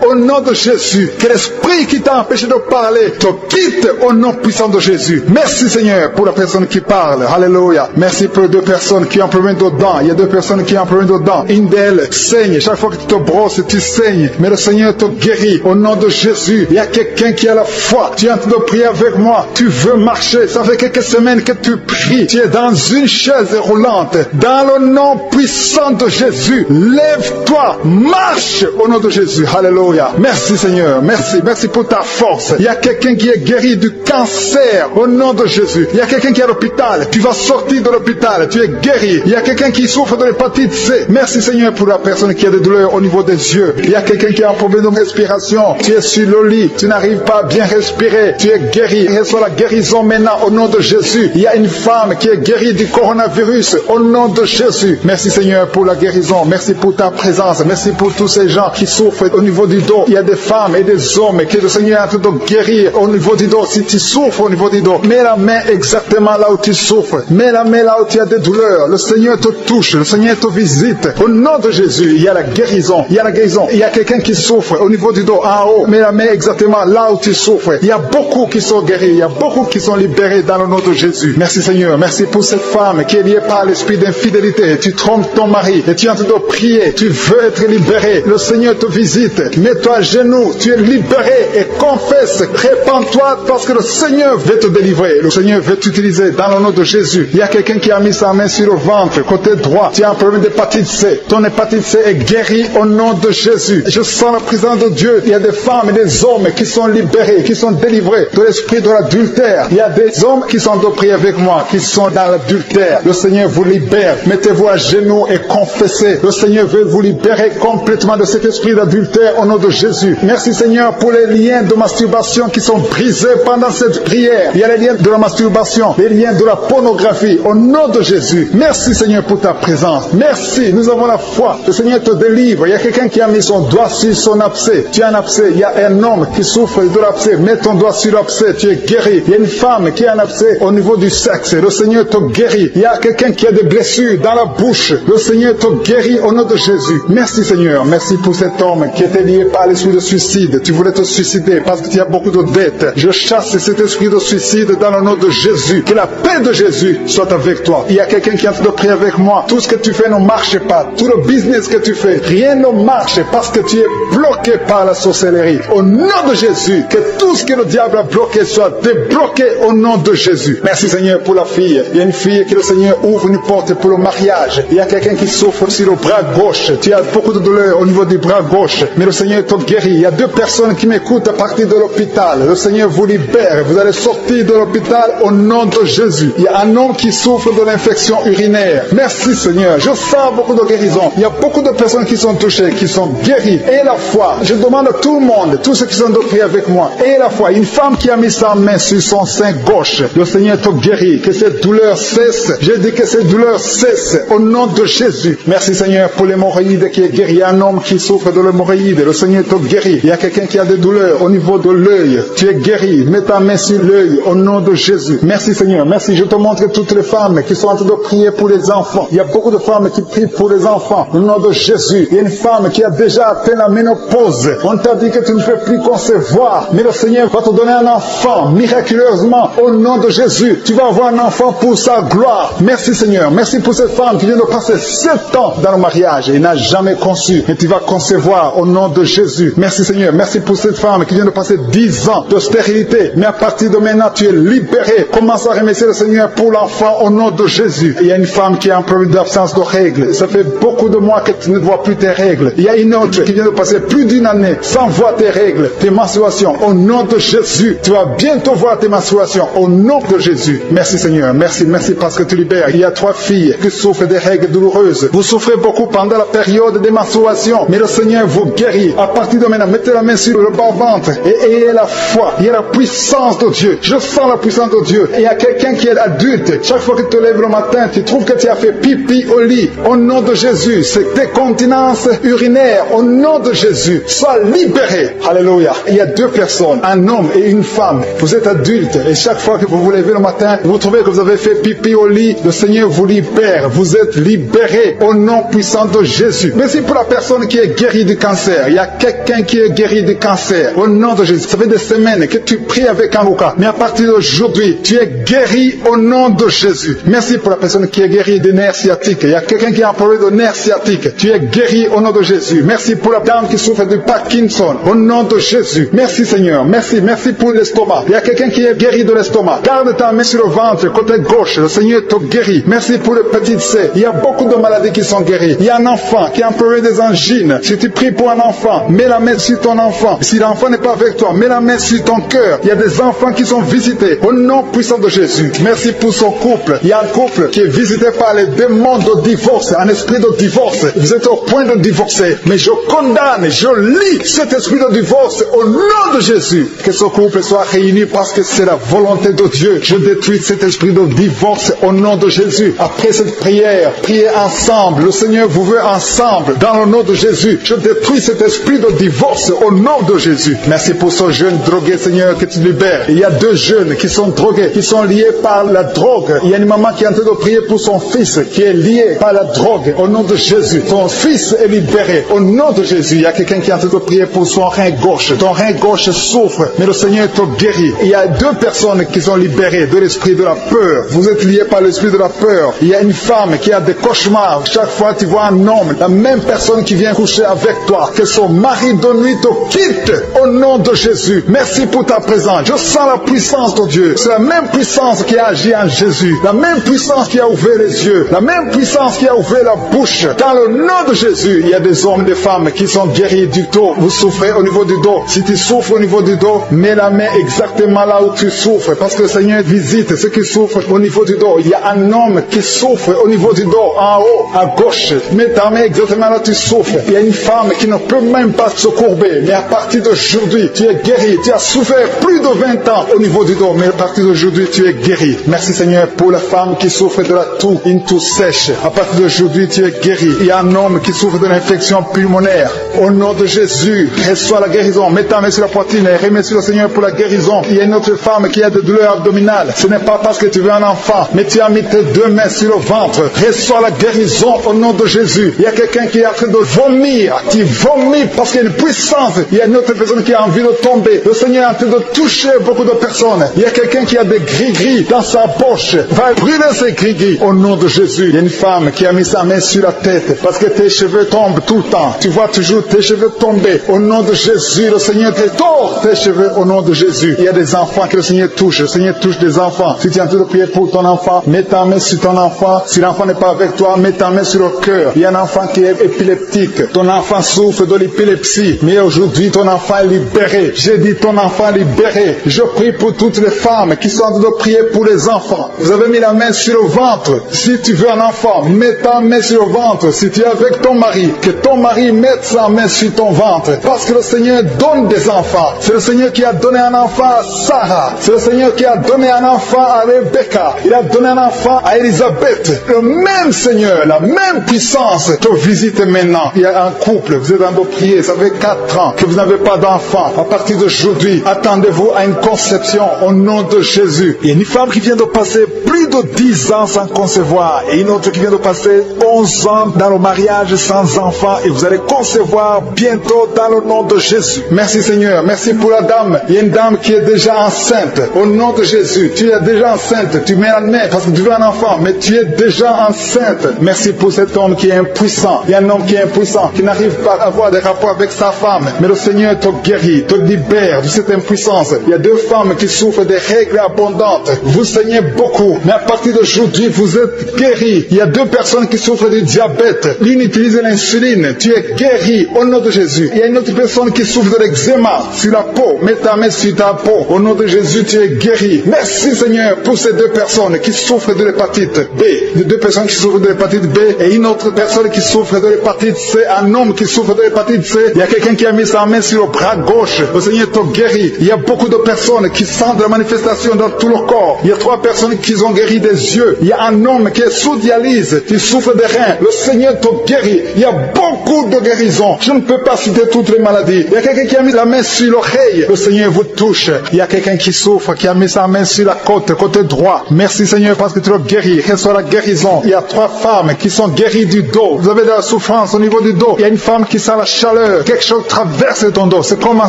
au nom de Jésus. Que l'esprit qui t'a empêché de parler te quitte au nom puissant de Jésus. Merci Seigneur pour la personne qui parle. Alléluia. Merci pour les 2 personnes qui ont un problème de dents. Il y a 2 personnes qui ont un problème de dents. Une d'elles saigne. Chaque fois que tu te brosses, tu saignes. Mais le Seigneur te guérit au nom de Jésus. Il y a quelqu'un qui a la foi. Tu es en train de prier avec moi. Tu veux marcher. Ça fait quelques semaines que tu pries. Tu es dans une chaise roulante. Dans le nom puissant de Jésus, lève-toi. Marche au nom de Jésus. Alléluia. Merci Seigneur. Merci. Merci pour ta force. Il y a quelqu'un qui est guéri du cancer au nom de Jésus. Il Il y a quelqu'un qui est à l'hôpital. Tu vas sortir de l'hôpital. Tu es guéri. Il y a quelqu'un qui souffre de l'hépatite C. Merci Seigneur pour la personne qui a des douleurs au niveau des yeux. Il y a quelqu'un qui a un problème de respiration. Tu es sur le lit. Tu n'arrives pas à bien respirer. Tu es guéri. Reçois la guérison maintenant au nom de Jésus. Il y a une femme qui est guérie du coronavirus au nom de Jésus. Merci Seigneur pour la guérison. Merci pour ta présence. Merci pour tous ces gens qui souffrent au niveau du dos. Il y a des femmes et des hommes que le Seigneur est en train de guérir au niveau du dos. Si tu souffres au niveau du dos, mets la main exactement là où tu souffres. Mets la main là où tu as des douleurs. Le Seigneur te touche. Le Seigneur te visite. Au nom de Jésus, il y a la guérison. Il y a la guérison. Il y a quelqu'un qui souffre au niveau du dos en haut. Mets la main exactement là où tu souffres. Il y a beaucoup qui sont guéris. Il y a beaucoup qui sont libérés dans le nom de Jésus. Merci Seigneur. Merci pour cette femme qui est liée par l'esprit d'infidélité. Tu trompes ton mari et tu es en train de prier. Tu veux être libéré. Le Seigneur te visite. Mets-toi à genoux. Tu es libéré et confesse. Répands-toi parce que le Seigneur veut te délivrer. Le Seigneur veut t'utiliser dans le nom de Jésus. Il y a quelqu'un qui a mis sa main sur le ventre, côté droit. Tu as un problème d'hépatite C. Ton hépatite C est guérie au nom de Jésus. Je sens la présence de Dieu. Il y a des femmes et des hommes qui sont libérés, qui sont délivrés de l'esprit de l'adultère. Il y a des hommes qui sont de prier avec moi, qui sont dans l'adultère. Le Seigneur vous libère. Mettez-vous à genoux et confessez. Le Seigneur veut vous libérer complètement de cet esprit d'adultère au nom de Jésus. Merci Seigneur pour les liens de masturbation qui sont brisés pendant cette prière. Il y a les liens de la masturbation, les liens de la pornographie au nom de Jésus. Merci Seigneur pour ta présence. Merci, nous avons la foi. Le Seigneur te délivre. Il y a quelqu'un qui a mis son doigt sur son abcès. Tu as un abcès. Il y a un homme qui souffre de l'abcès. Mets ton doigt sur l'abcès. Tu es guéri. Il y a une femme qui a un abcès au niveau du sexe. Le Seigneur te guérit. Il y a quelqu'un qui a des blessures dans la bouche. Le Seigneur te guérit au nom de Jésus. Merci Seigneur. Merci pour cet homme qui était lié par l'esprit de suicide. Tu voulais te suicider parce que tu as beaucoup de dettes. Je chasse cet esprit de suicide dans le nom de Jésus. Que la paix de Jésus soit avec toi. Il y a quelqu'un qui est en train de prier avec moi. Tout ce que tu fais ne marche pas. Tout le business que tu fais, rien ne marche parce que tu es bloqué par la sorcellerie. Au nom de Jésus, que tout ce que le diable a bloqué soit débloqué au nom de Jésus. Merci Seigneur pour la fille. Il y a une fille que le Seigneur ouvre une porte pour le mariage. Il y a quelqu'un qui souffre sur le bras gauche. Tu as beaucoup de douleur au niveau du bras gauche. Mais le Seigneur te guérit. Il y a deux personnes qui m'écoutent à partir de l'hôpital. Le Seigneur vous libère. Vous allez sortir de l'hôpital au nom de Jésus. Il y a un homme qui souffre de l'infection urinaire. Merci Seigneur. Je sens beaucoup de guérison. Il y a beaucoup de personnes qui sont touchées, qui sont guéries. Et la foi. Je demande à tout le monde, tous ceux qui sont de prier avec moi. Et la foi. Une femme qui a mis sa main sur son sein gauche. Le Seigneur te guérit. Que cette douleur cesse. Je dis que cette douleur cesse au nom de Jésus. Merci Seigneur pour l'hémorroïde qui est guéri. Il y a un homme qui souffre de l'hémorroïde. Le Seigneur te guérit. Il y a quelqu'un qui a des douleurs au niveau de l'œil. Tu es guéri. Mets ta main sur l'œil au nom de Jésus. Merci Seigneur. Merci. Je te montre toutes les femmes qui sont en train de prier pour les enfants. Il y a beaucoup de femmes qui prient pour les enfants. Au nom de Jésus. Il y a une femme qui a déjà atteint la ménopause. On t'a dit que tu ne peux plus concevoir. Mais le Seigneur va te donner un enfant miraculeusement au nom de Jésus. Tu vas avoir un enfant pour sa gloire. Merci Seigneur. Merci pour cette femme qui vient de passer 7 ans dans le mariage et n'a jamais conçu. Et tu vas concevoir au nom de Jésus. Merci Seigneur. Merci pour cette femme qui vient de passer 10 ans de stérilité. Mais à partir de maintenant, tu es libéré. Commence à remercier le Seigneur pour l'enfant au nom de Jésus. Il y a une femme qui a un problème d'absence de règles. Ça fait beaucoup de mois que tu ne vois plus tes règles. Il y a une autre qui vient de passer plus d'une année sans voir tes règles, tes menstruations. Au nom de Jésus, tu vas bientôt voir tes menstruations. Au nom de Jésus. Merci Seigneur. Merci, merci parce que tu libères. Il y a 3 filles qui souffrent des règles douloureuses. Vous souffrez beaucoup pendant la période des menstruations. Mais le Seigneur vous guérit. À partir de maintenant, mettez la main sur le bas-ventre et ayez la foi. Il y a la puissance de Dieu. Je sens la puissance de Dieu. Et il y a quelqu'un qui est adulte. Chaque fois que tu te lèves le matin, tu trouves que tu as fait pipi au lit. Au nom de Jésus, c'est décontinence urinaire. Au nom de Jésus, sois libéré. Alléluia. Il y a 2 personnes, un homme et une femme. Vous êtes adulte et chaque fois que vous vous levez le matin, vous trouvez que vous avez fait pipi au lit. Le Seigneur vous libère. Vous êtes libéré au nom puissant de Jésus. Merci pour la personne qui est guérie du cancer. Il y a quelqu'un qui est guéri du cancer. Au nom de Jésus. Ça fait des semaines que tu pries avec Anouka. Mais à partir d'aujourd'hui, tu es guéri au nom de Jésus. Merci pour la personne qui est guérie des nerfs sciatiques. Il y a quelqu'un qui a un problème de nerfs sciatiques. Tu es guéri au nom de Jésus. Merci pour la dame qui souffre de Parkinson. Au nom de Jésus. Merci Seigneur. Merci. Merci pour l'estomac. Il y a quelqu'un qui est guéri de l'estomac. Garde ta main sur le ventre, côté gauche. Le Seigneur te guérit. Merci pour le petit C. Il y a beaucoup de maladies qui sont guéries. Il y a un enfant qui a un problème des angines. Si tu pries pour un enfant, mets la main sur ton enfant. Si l'enfant n'est pas avec toi, mets la main sur ton cœur. Il y a des enfants qui sont visités. Au nom puissant puissant de Jésus. Merci pour son couple. Il y a un couple qui est visité par les démons de divorce, un esprit de divorce. Vous êtes au point de divorcer. Mais je condamne, je lis cet esprit de divorce au nom de Jésus. Que ce couple soit réuni parce que c'est la volonté de Dieu. Je détruis cet esprit de divorce au nom de Jésus. Après cette prière, priez ensemble. Le Seigneur vous veut ensemble. Dans le nom de Jésus, je détruis cet esprit de divorce au nom de Jésus. Merci pour ce jeune drogué, Seigneur, que tu libères. Il y a 2 jeunes qui sont drogués, qui sont liés par la drogue. Il y a une maman qui est en train de prier pour son fils qui est lié par la drogue au nom de Jésus. Ton fils est libéré au nom de Jésus. Il y a quelqu'un qui est en train de prier pour son rein gauche. Ton rein gauche souffre, mais le Seigneur te guérit. Il y a 2 personnes qui sont libérées de l'esprit de la peur. Vous êtes liés par l'esprit de la peur. Il y a une femme qui a des cauchemars. Chaque fois tu vois un homme, la même personne qui vient coucher avec toi, que son mari de nuit te quitte au nom de Jésus. Merci pour ta présence. Je sens la puissance de Dieu. C'est la même puissance qui a agi en Jésus. La même puissance qui a ouvert les yeux. La même puissance qui a ouvert la bouche. Dans le nom de Jésus, il y a des hommes, des femmes qui sont guéris du dos. Vous souffrez au niveau du dos. Si tu souffres au niveau du dos, mets la main exactement là où tu souffres. Parce que le Seigneur visite ceux qui souffrent au niveau du dos. Il y a un homme qui souffre au niveau du dos, en haut, à gauche. Mets ta main exactement là où tu souffres. Il y a une femme qui ne peut même pas se courber. Mais à partir d'aujourd'hui, tu es guéri. Tu as souffert plus de 20 ans au niveau du dos. Mais à partir d'aujourd'hui, tu es guéri. Merci Seigneur pour la femme qui souffre de la toux, une toux sèche. À partir d'aujourd'hui, tu es guéri. Il y a un homme qui souffre de l'infection pulmonaire. Au nom de Jésus, reçois la guérison. Mets ta main sur la poitrine et remercie le Seigneur pour la guérison. Il y a une autre femme qui a des douleurs abdominales. Ce n'est pas parce que tu veux un enfant, mais tu as mis tes 2 mains sur le ventre. Reçois la guérison au nom de Jésus. Il y a quelqu'un qui est en train de vomir. Tu vomis parce qu'il y a une puissance. Il y a une autre personne qui a envie de tomber. Le Seigneur est en train de toucher beaucoup de personnes. Il y a quelqu'un qui a des gris-gris dans sa poche. Va brûler ces gris-gris au nom de Jésus. Il y a une femme qui a mis sa main sur la tête parce que tes cheveux tombent tout le temps. Tu vois toujours tes cheveux tomber. Au nom de Jésus, le Seigneur te tord tes cheveux au nom de Jésus. Il y a des enfants que le Seigneur touche. Le Seigneur touche des enfants. Si tu es en train de prier pour ton enfant, mets ta main sur ton enfant. Si l'enfant n'est pas avec toi, mets ta main sur le cœur. Il y a un enfant qui est épileptique. Ton enfant souffre de l'épilepsie. Mais aujourd'hui, ton enfant est libéré. J'ai dit ton enfant est libéré. Je prie pour toutes les femmes qui sont en train de prier pour les enfants. Vous avez mis la main sur le ventre. Si tu veux un enfant, mets ta main sur le ventre. Si tu es avec ton mari, que ton mari mette sa main sur ton ventre. Parce que le Seigneur donne des enfants. C'est le Seigneur qui a donné un enfant à Sarah. C'est le Seigneur qui a donné un enfant à Rebecca. Il a donné un enfant à Élisabeth. Le même Seigneur, la même puissance te visite maintenant. Il y a un couple, vous êtes en train de prier, ça fait 4 ans que vous n'avez pas d'enfant. À partir d'aujourd'hui, attendez-vous à une conception au nom de Jésus. Il y a une femme qui vient de passer plus de 10 ans sans concevoir et une autre qui vient de passer 11 ans dans le mariage sans enfant et vous allez concevoir bientôt dans le nom de Jésus. Merci Seigneur, merci pour la dame. Il y a une dame qui est déjà enceinte. Au nom de Jésus, tu es déjà enceinte. Tu mets la main parce que tu veux un enfant, mais tu es déjà enceinte. Merci pour cet homme qui est impuissant. Il y a un homme qui est impuissant, qui n'arrive pas à avoir des rapports avec sa femme. Mais le Seigneur te guérit, te libère de cette impuissance. Il y a 2 femmes qui souffrent des règles abondantes. Vous saignez beaucoup, mais à partir d'aujourd'hui, vous êtes guéris. Il y a 2 personnes qui souffrent du diabète. L'une utilise l'insuline. Tu es guéri au nom de Jésus. Il y a une autre personne qui souffre de l'eczéma sur la peau. Mets ta main sur ta peau. Au nom de Jésus, tu es guéri. Merci Seigneur pour ces 2 personnes qui souffrent de l'hépatite B. Les 2 personnes qui souffrent de l'hépatite B et une autre personne qui souffre de l'hépatite C. Un homme qui souffre de l'hépatite C. Il y a quelqu'un qui a mis sa main sur le bras gauche. Le Seigneur te guérit. Il y a beaucoup de personnes qui sentent la manifestation dans tout le corps. Il y a 3 personnes qui ont guéri des yeux. Il y a un homme qui est sous dialyse, qui souffre des reins. Le Seigneur te guérit. Il y a beaucoup de guérisons. Je ne peux pas citer toutes les maladies. Il y a quelqu'un qui a mis la main sur l'oreille. Le Seigneur vous touche. Il y a quelqu'un qui souffre, qui a mis sa main sur la côté droit. Merci Seigneur parce que tu le guéris. Reçois la guérison. Il y a 3 femmes qui sont guéries du dos. Vous avez de la souffrance au niveau du dos. Il y a une femme qui sent la chaleur. Quelque chose traverse ton dos. C'est comme un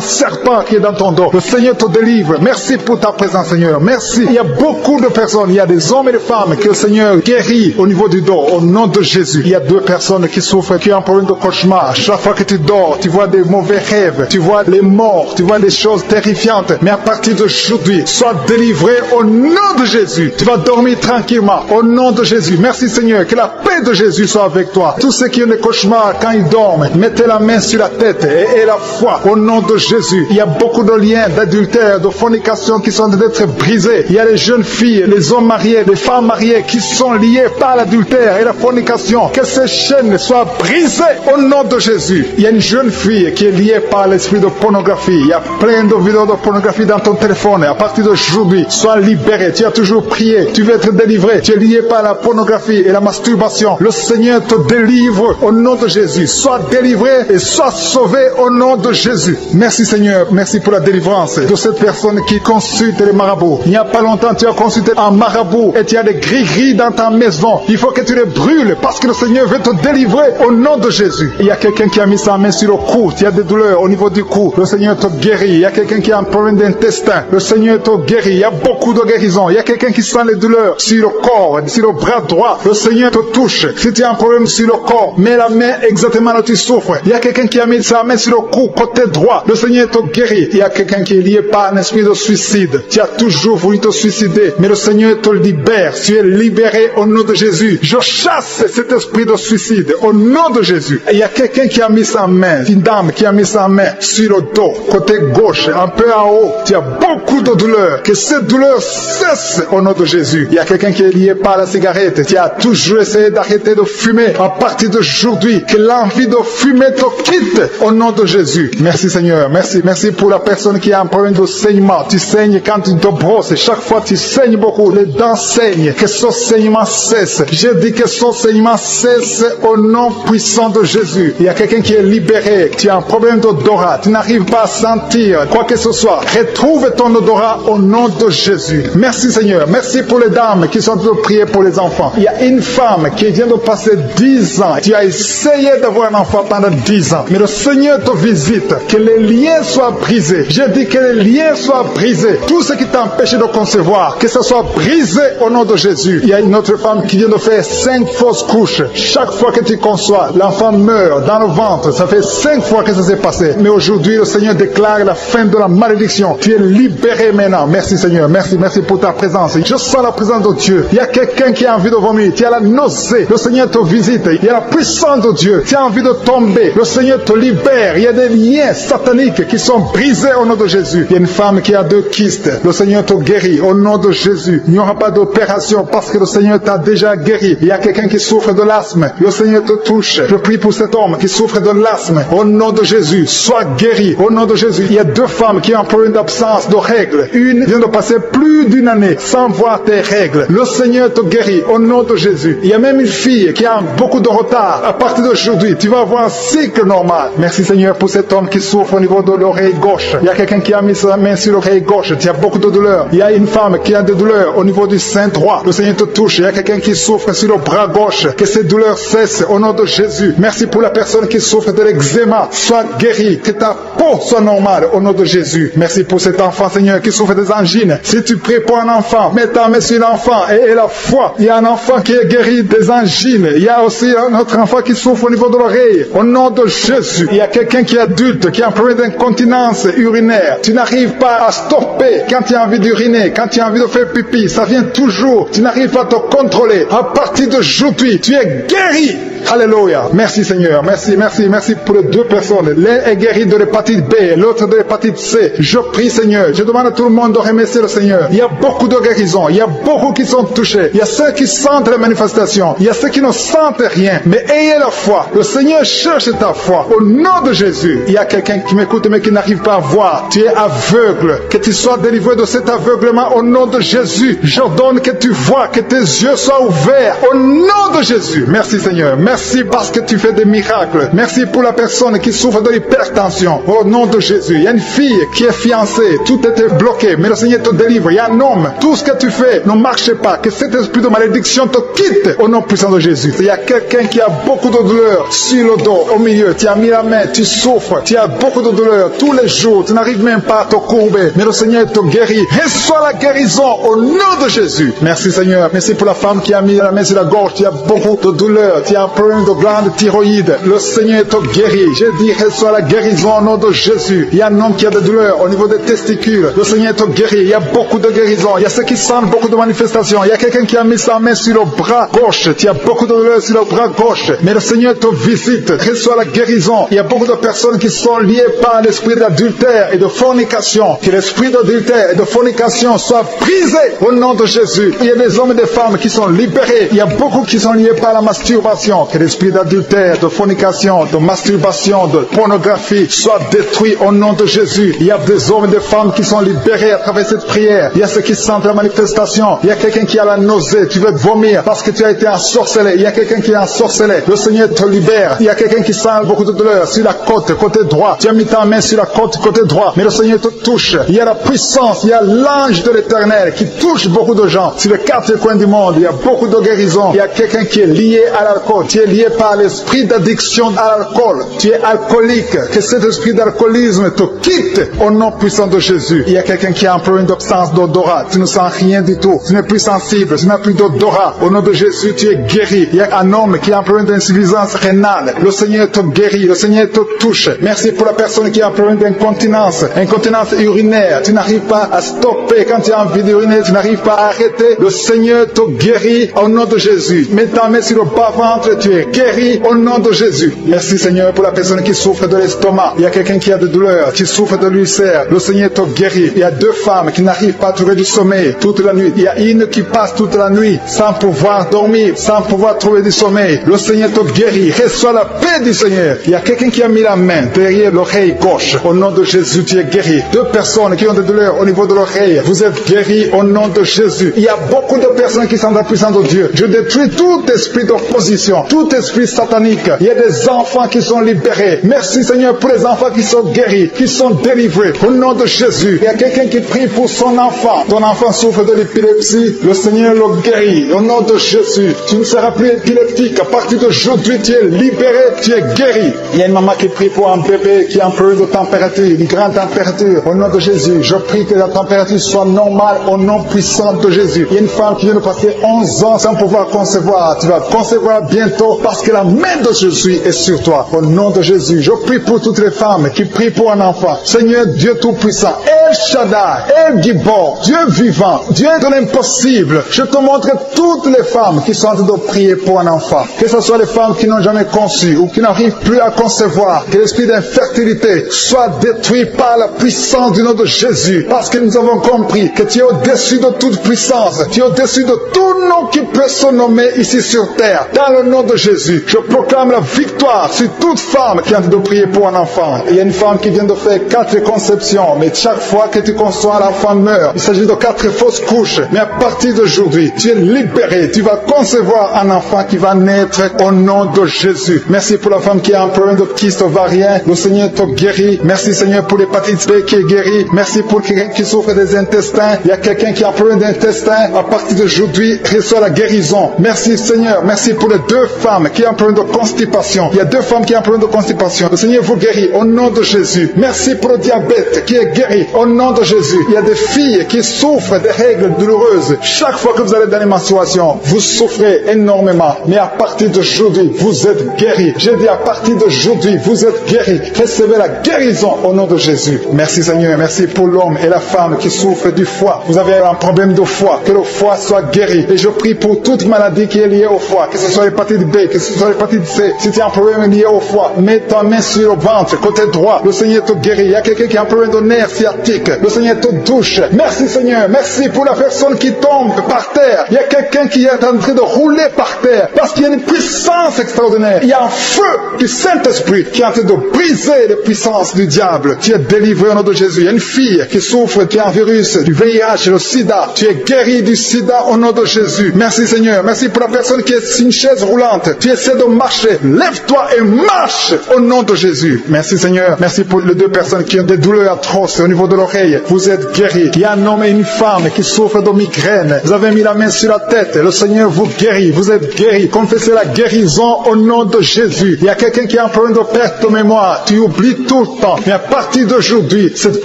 serpent qui est dans ton dos. Le Seigneur te délivre. Merci pour ta présence Seigneur. Merci. Il y a beaucoup de personnes. Il y a des hommes et des femmes que le Seigneur guérit au niveau du dos. Au nom de Jésus. Il y a 2 personnes qui souffrent, qui ont un problème de cauchemar. Chaque fois que tu dors, tu vois des mauvais rêves. Tu vois les morts. Tu vois des choses terrifiantes. Mais à partir d'aujourd'hui, sois délivré au nom de Jésus. Tu vas dormir tranquillement. Au nom de Jésus. Merci Seigneur. Que la paix de Jésus soit avec toi. Tous ceux qui ont des cauchemars quand ils dorment, mettez la main sur la tête et la foi. Au nom de Jésus. Il y a beaucoup de liens d'adultère, de fornication qui sont d'être brisés. brisés. Il y a les jeunes filles, les hommes mariés, les femmes mariées qui sont liées par l'adultère et la fornication. Que ces chaînes soient brisées au nom de Jésus. Il y a une jeune fille qui est liée par l'esprit de pornographie. Il y a plein de vidéos de pornographie dans ton téléphone. À partir d'aujourd'hui, sois libéré. Tu as toujours prié. Tu veux être délivré. Tu es lié par la pornographie et la masturbation. Le Seigneur te délivre au nom de Jésus. Sois délivré et sois sauvé au nom de Jésus. Merci Seigneur. Merci pour la délivrance de cette personne qui consulte les marabouts. Il n'y a pas longtemps, tu as consulté un marabout et tu as des gris-gris dans ta maison. Il faut que tu les brûles parce que le Seigneur veut te délivrer au nom de Jésus. Il y a quelqu'un qui a mis sa main sur le cou. Tu as des douleurs au niveau du cou. Le Seigneur te guérit. Il y a quelqu'un qui a un problème d'intestin. Le Seigneur te guérit. Il y a beaucoup de guérisons. Il y a quelqu'un qui sent les douleurs sur le corps, sur le bras droit. Le Seigneur te touche. Si tu as un problème sur le corps, mets la main exactement là où tu souffres. Il y a quelqu'un qui a mis sa main sur le cou, côté droit. Le Seigneur te guérit. Il y a quelqu'un qui est lié par un esprit de suicide. Tu as toujours voulu te suicider, mais le Seigneur te libère. Tu es libéré au nom de Jésus. Je chasse cet esprit de suicide au nom de Jésus. Et il y a quelqu'un qui a mis sa main, une dame qui a mis sa main sur le dos, côté gauche, un peu en haut. Tu as beaucoup de douleurs. Que cette douleur cesse au nom de Jésus. Il y a quelqu'un qui est lié par la cigarette. Tu as toujours essayé d'arrêter de fumer. À partir d'aujourd'hui, que l'envie de fumer te quitte au nom de Jésus. Merci Seigneur. Merci. Merci pour la personne qui a un problème de saignement. Tu saignes quand tu te brosses. Chaque fois tu saignes beaucoup. Les dents saignent. Que ce saignement cesse. Je dis que ce saignement cesse au nom puissant de Jésus. Il y a quelqu'un qui est libéré. Tu as un problème d'odorat. Tu n'arrives pas à sentir quoi que ce soit. Retrouve ton odorat au nom de Jésus. Merci Seigneur. Merci pour les dames qui sont en train de prier pour les enfants. Il y a une femme qui vient de passer 10 ans. Tu as essayé d'avoir un enfant pendant 10 ans. Mais le Seigneur te visite. Que les liens soient brisés. Je dis que les liens soient brisés. Tout ce qui t'empêche de concevoir, que ce soit brisé au nom de Jésus. Il y a une autre femme qui vient de faire 5 fausses couches. Chaque fois que tu conçois, l'enfant meurt dans le ventre. Ça fait 5 fois que ça s'est passé. Mais aujourd'hui, le Seigneur déclare la fin de la malédiction. Tu es libéré maintenant. Merci Seigneur. Merci pour ta présence. Je sens la présence de Dieu. Il y a quelqu'un qui a envie de vomir. Tu as la nausée. Le Seigneur te visite. Il y a la puissance de Dieu. Tu as envie de tomber. Le Seigneur te libère. Il y a des liens sataniques qui sont brisés au nom de Jésus. Il y a une femme qui a 2 kystes. Le Seigneur te guérit au nom de Jésus. Il n'y aura pas d'opération parce que le Seigneur t'a déjà guéri. Il y a quelqu'un qui souffre de l'asthme. Le Seigneur te touche. Je prie pour cet homme qui souffre de l'asthme. Au nom de Jésus, sois guéri. Au nom de Jésus. Il y a 2 femmes qui ont un problème d'absence de règles. Une vient de passer plus d'une année sans voir tes règles. Le Seigneur te guérit au nom de Jésus. Il y a même une fille qui a beaucoup de retard. À partir d'aujourd'hui, tu vas avoir un cycle normal. Merci Seigneur pour cet homme qui souffre au niveau de l'oreille gauche. Il y a quelqu'un qui a mis sa main sur l'oreille gauche. Tu as beaucoup de douleurs. Il y a une femme qui a des douleurs au niveau du sein droit. Le Seigneur te touche. Il y a quelqu'un qui souffre sur le bras gauche. Que ces douleurs cessent au nom de Jésus. Merci pour la personne qui souffre de l'eczéma. Sois guéri. Que ta peau soit normale au nom de Jésus. Merci pour cet enfant Seigneur qui souffre des angines. Si tu pries pour un enfant, mets ta main sur l'enfant et la foi. Il y a un enfant qui est guéri des angines. Il y a aussi un autre enfant qui souffre au niveau de l'oreille. Au nom de Jésus. Il y a quelqu'un qui est adulte, qui a un problème d'incontinence urinaire. Tu n'arrives pas à stopper quand tu as envie d'uriner, quand tu as envie de faire pipi. Ça vient toujours. Tu n'arrives pas à te contrôler. À partir d'aujourd'hui, tu es guéri. Alléluia. Merci Seigneur. Merci pour les 2 personnes. L'un est guéri de l'hépatite B, l'autre de l'hépatite C. Je prie Seigneur. Je demande à tout le monde de remercier le Seigneur. Il y a beaucoup de guérisons. Il y a beaucoup qui sont touchés. Il y a ceux qui sentent les manifestations. Il y a ceux qui ne sentent rien. Mais ayez la foi. Le Seigneur cherche ta foi. Au nom de Jésus. Il y a quelqu'un qui m'écoute mais qui n'arrive pas à voir. Tu es aveugle. Que tu sois délivré de cet aveuglement au nom de Jésus. J'ordonne que tu vois, que tes yeux soient ouverts. Au nom de Jésus. Merci Seigneur. Merci parce que tu fais des miracles. Merci pour la personne qui souffre de l'hypertension. Au nom de Jésus. Il y a une fille qui est fiancée. Tout était bloqué. Mais le Seigneur te délivre. Il y a un homme. Tout ce que tu fais ne marche pas. Que cet esprit de malédiction te quitte. Au nom puissant de Jésus. Il y a quelqu'un qui a beaucoup de douleur sur le dos, au milieu. Tu as mis la main. Tu souffres. Tu as beaucoup de douleur tous les jours. Tu n'arrives même pas à te courber. Mais le Seigneur te guérit. Reçois la guérison au nom de Jésus. Merci Seigneur. Merci pour la femme qui a mis la main sur la gorge. Tu as beaucoup de douleur. Tu as un problème de glande thyroïde, le Seigneur te guérit. J'ai dit, reçois la guérison au nom de Jésus. Il y a un homme qui a des douleurs au niveau des testicules, le Seigneur te guérit. Il y a beaucoup de guérisons. Il y a ceux qui sentent beaucoup de manifestations. Il y a quelqu'un qui a mis sa main sur le bras gauche. Tu as beaucoup de douleurs sur le bras gauche. Mais le Seigneur te visite. Reçois la guérison. Il y a beaucoup de personnes qui sont liées par l'esprit d'adultère et de fornication. Que l'esprit d'adultère et de fornication soit brisé au nom de Jésus. Il y a des hommes et des femmes qui sont libérés. Il y a beaucoup qui sont liés par la masturbation. Que l'esprit d'adultère, de fornication, de masturbation, de pornographie soit détruit au nom de Jésus. Il y a des hommes et des femmes qui sont libérés à travers cette prière. Il y a ceux qui sentent la manifestation. Il y a quelqu'un qui a la nausée. Tu veux vomir parce que tu as été ensorcelé. Il y a quelqu'un qui est ensorcelé. Le Seigneur te libère. Il y a quelqu'un qui sent beaucoup de douleur sur la côte, côté droit. Tu as mis ta main sur la côte, côté droit. Mais le Seigneur te touche. Il y a la puissance. Il y a l'ange de l'Éternel qui touche beaucoup de gens. Sur les quatre coins du monde, il y a beaucoup de guérisons. Il y a quelqu'un qui est lié à l'alcool. Tu es lié par l'esprit d'addiction à l'alcool. Tu es alcoolique. Que cet esprit d'alcoolisme te quitte au nom puissant de Jésus. Il y a quelqu'un qui a un problème d'absence d'odorat. Tu ne sens rien du tout. Tu n'es plus sensible. Tu n'as plus d'odorat. Au nom de Jésus, tu es guéri. Il y a un homme qui a un problème d'insuffisance rénale. Le Seigneur te guérit. Le Seigneur te touche. Merci pour la personne qui a un problème d'incontinence. Incontinence urinaire. Tu n'arrives pas à stopper quand tu as envie d'uriner. Tu n'arrives pas à arrêter. Le Seigneur te guérit au nom de Jésus. Mets ta main sur le bas-ventre. Tu es guéri au nom de Jésus. Merci Seigneur pour la personne qui souffre de l'estomac. Il y a quelqu'un qui a des douleurs, qui souffre de l'ulcère. Le Seigneur te guérit. Il y a deux femmes qui n'arrivent pas à trouver du sommeil toute la nuit. Il y a une qui passe toute la nuit sans pouvoir dormir, sans pouvoir trouver du sommeil. Le Seigneur te guérit. Reçois la paix du Seigneur. Il y a quelqu'un qui a mis la main derrière l'oreille gauche. Au nom de Jésus, tu es guéri. Deux personnes qui ont des douleurs au niveau de l'oreille. Vous êtes guéris au nom de Jésus. Il y a beaucoup de personnes qui sont dans la puissance de Dieu. Je détruis tout esprit d'opposition, tout esprit satanique. Il y a des enfants qui sont libérés. Merci Seigneur pour les enfants qui sont guéris, qui sont délivrés. Au nom de Jésus. Il y a quelqu'un qui prie pour son enfant. Ton enfant souffre de l'épilepsie. Le Seigneur le guérit. Au nom de Jésus. Tu ne seras plus épileptique. À partir d'aujourd'hui, tu es libéré. Tu es guéri. Il y a une maman qui prie pour un bébé qui a un problème de température, une grande température. Au nom de Jésus, je prie que la température soit normale au nom puissant de Jésus. Il y a une femme qui vient de passer 11 ans sans pouvoir concevoir. Tu vas concevoir bientôt parce que la main de Jésus est sur toi. Au nom de Jésus, je prie pour toutes les femmes qui prient pour un enfant. Seigneur Dieu Tout-Puissant, El Shaddai, El Gibor, Dieu vivant, Dieu de l'impossible. Je te montre toutes les femmes qui sont en train de prier pour un enfant. Que ce soit les femmes qui n'ont jamais conçu ou qui n'arrivent plus à concevoir. Que l'esprit d'infertilité soit détruit par la puissance du nom de Jésus. Parce que nous avons compris que tu es au-dessus de toute puissance. Tu es au-dessus de tout nom qui peut se nommer ici sur terre. Dans le nom de Jésus, je proclame la victoire sur toute femme qui est en train de prier pour un enfant. Il y a une femme qui vient de faire 4 conceptions. Mais chaque fois que tu conçois, l'enfant meurt. Il s'agit de 4 fausses couches. Mais à partir d'aujourd'hui, tu es libéré. Tu vas concevoir un enfant qui va naître au nom de Jésus. Merci pour la femme qui a un problème de kyste ovarien. Le Seigneur te guérit. Merci Seigneur pour l'hépatite B qui est guérie. Merci pour quelqu'un qui souffre des intestins. Il y a quelqu'un qui a un problème d'intestin. À partir d'aujourd'hui, reçoit la guérison. Merci Seigneur. Merci pour les 2 femmes qui ont un problème de constipation. Il y a 2 femmes qui ont un problème de constipation. Le Seigneur vous guérit au nom de Jésus. Merci pour le diabète qui est guéri au nom de Jésus. Il y a des filles qui souffrent des règles douloureuses. Chaque fois que vous allez dans les menstruations, vous souffrez énormément. Mais à partir d'aujourd'hui, vous êtes guéris. J'ai dit à partir d'aujourd'hui, vous êtes guéris. Recevez la guérison au nom de Jésus. Merci Seigneur. Merci pour l'homme et la femme qui souffrent du foie. Vous avez un problème de foie. Que le foie soit guéri. Et je prie pour toute maladie qui est liée au foie. Que ce soit l'hépatite B, que ce soit l'hépatite C. Si tu as un problème lié au foie, mets ta main sur le ventre, côté droit. Le Seigneur te guérit. Il y a quelqu'un qui a un problème de nerf sciatique. Le Seigneur te touche. Merci Seigneur. Merci pour la personne qui tombe par terre. Il y a quelqu'un qui est en train de rouler par terre. Parce qu'il y a une puissance extraordinaire. Il y a un feu du Saint-Esprit qui est en train de briser les puissances du diable. Tu es délivré au nom de Jésus. Il y a une fille qui souffre, qui a un virus du VIH, le sida. Tu es guéri du sida au nom de Jésus. Merci Seigneur. Merci pour la personne qui est sur une chaise roulante. Tu essaies de marcher. Lève-toi et marche au nom de Jésus. Merci Seigneur. Merci pour les 2 personnes qui ont des douleurs atroces au niveau de l'oreille. Vous êtes guéris. Il y a un homme et une femme qui souffrent de migraine. Vous avez mis la main sur la tête. Le Seigneur vous guérit. Vous êtes guéris. Confessez la guérison au nom de Jésus. Il y a quelqu'un qui a un problème de perte de mémoire. Tu oublies tout le temps. Mais à partir d'aujourd'hui, cette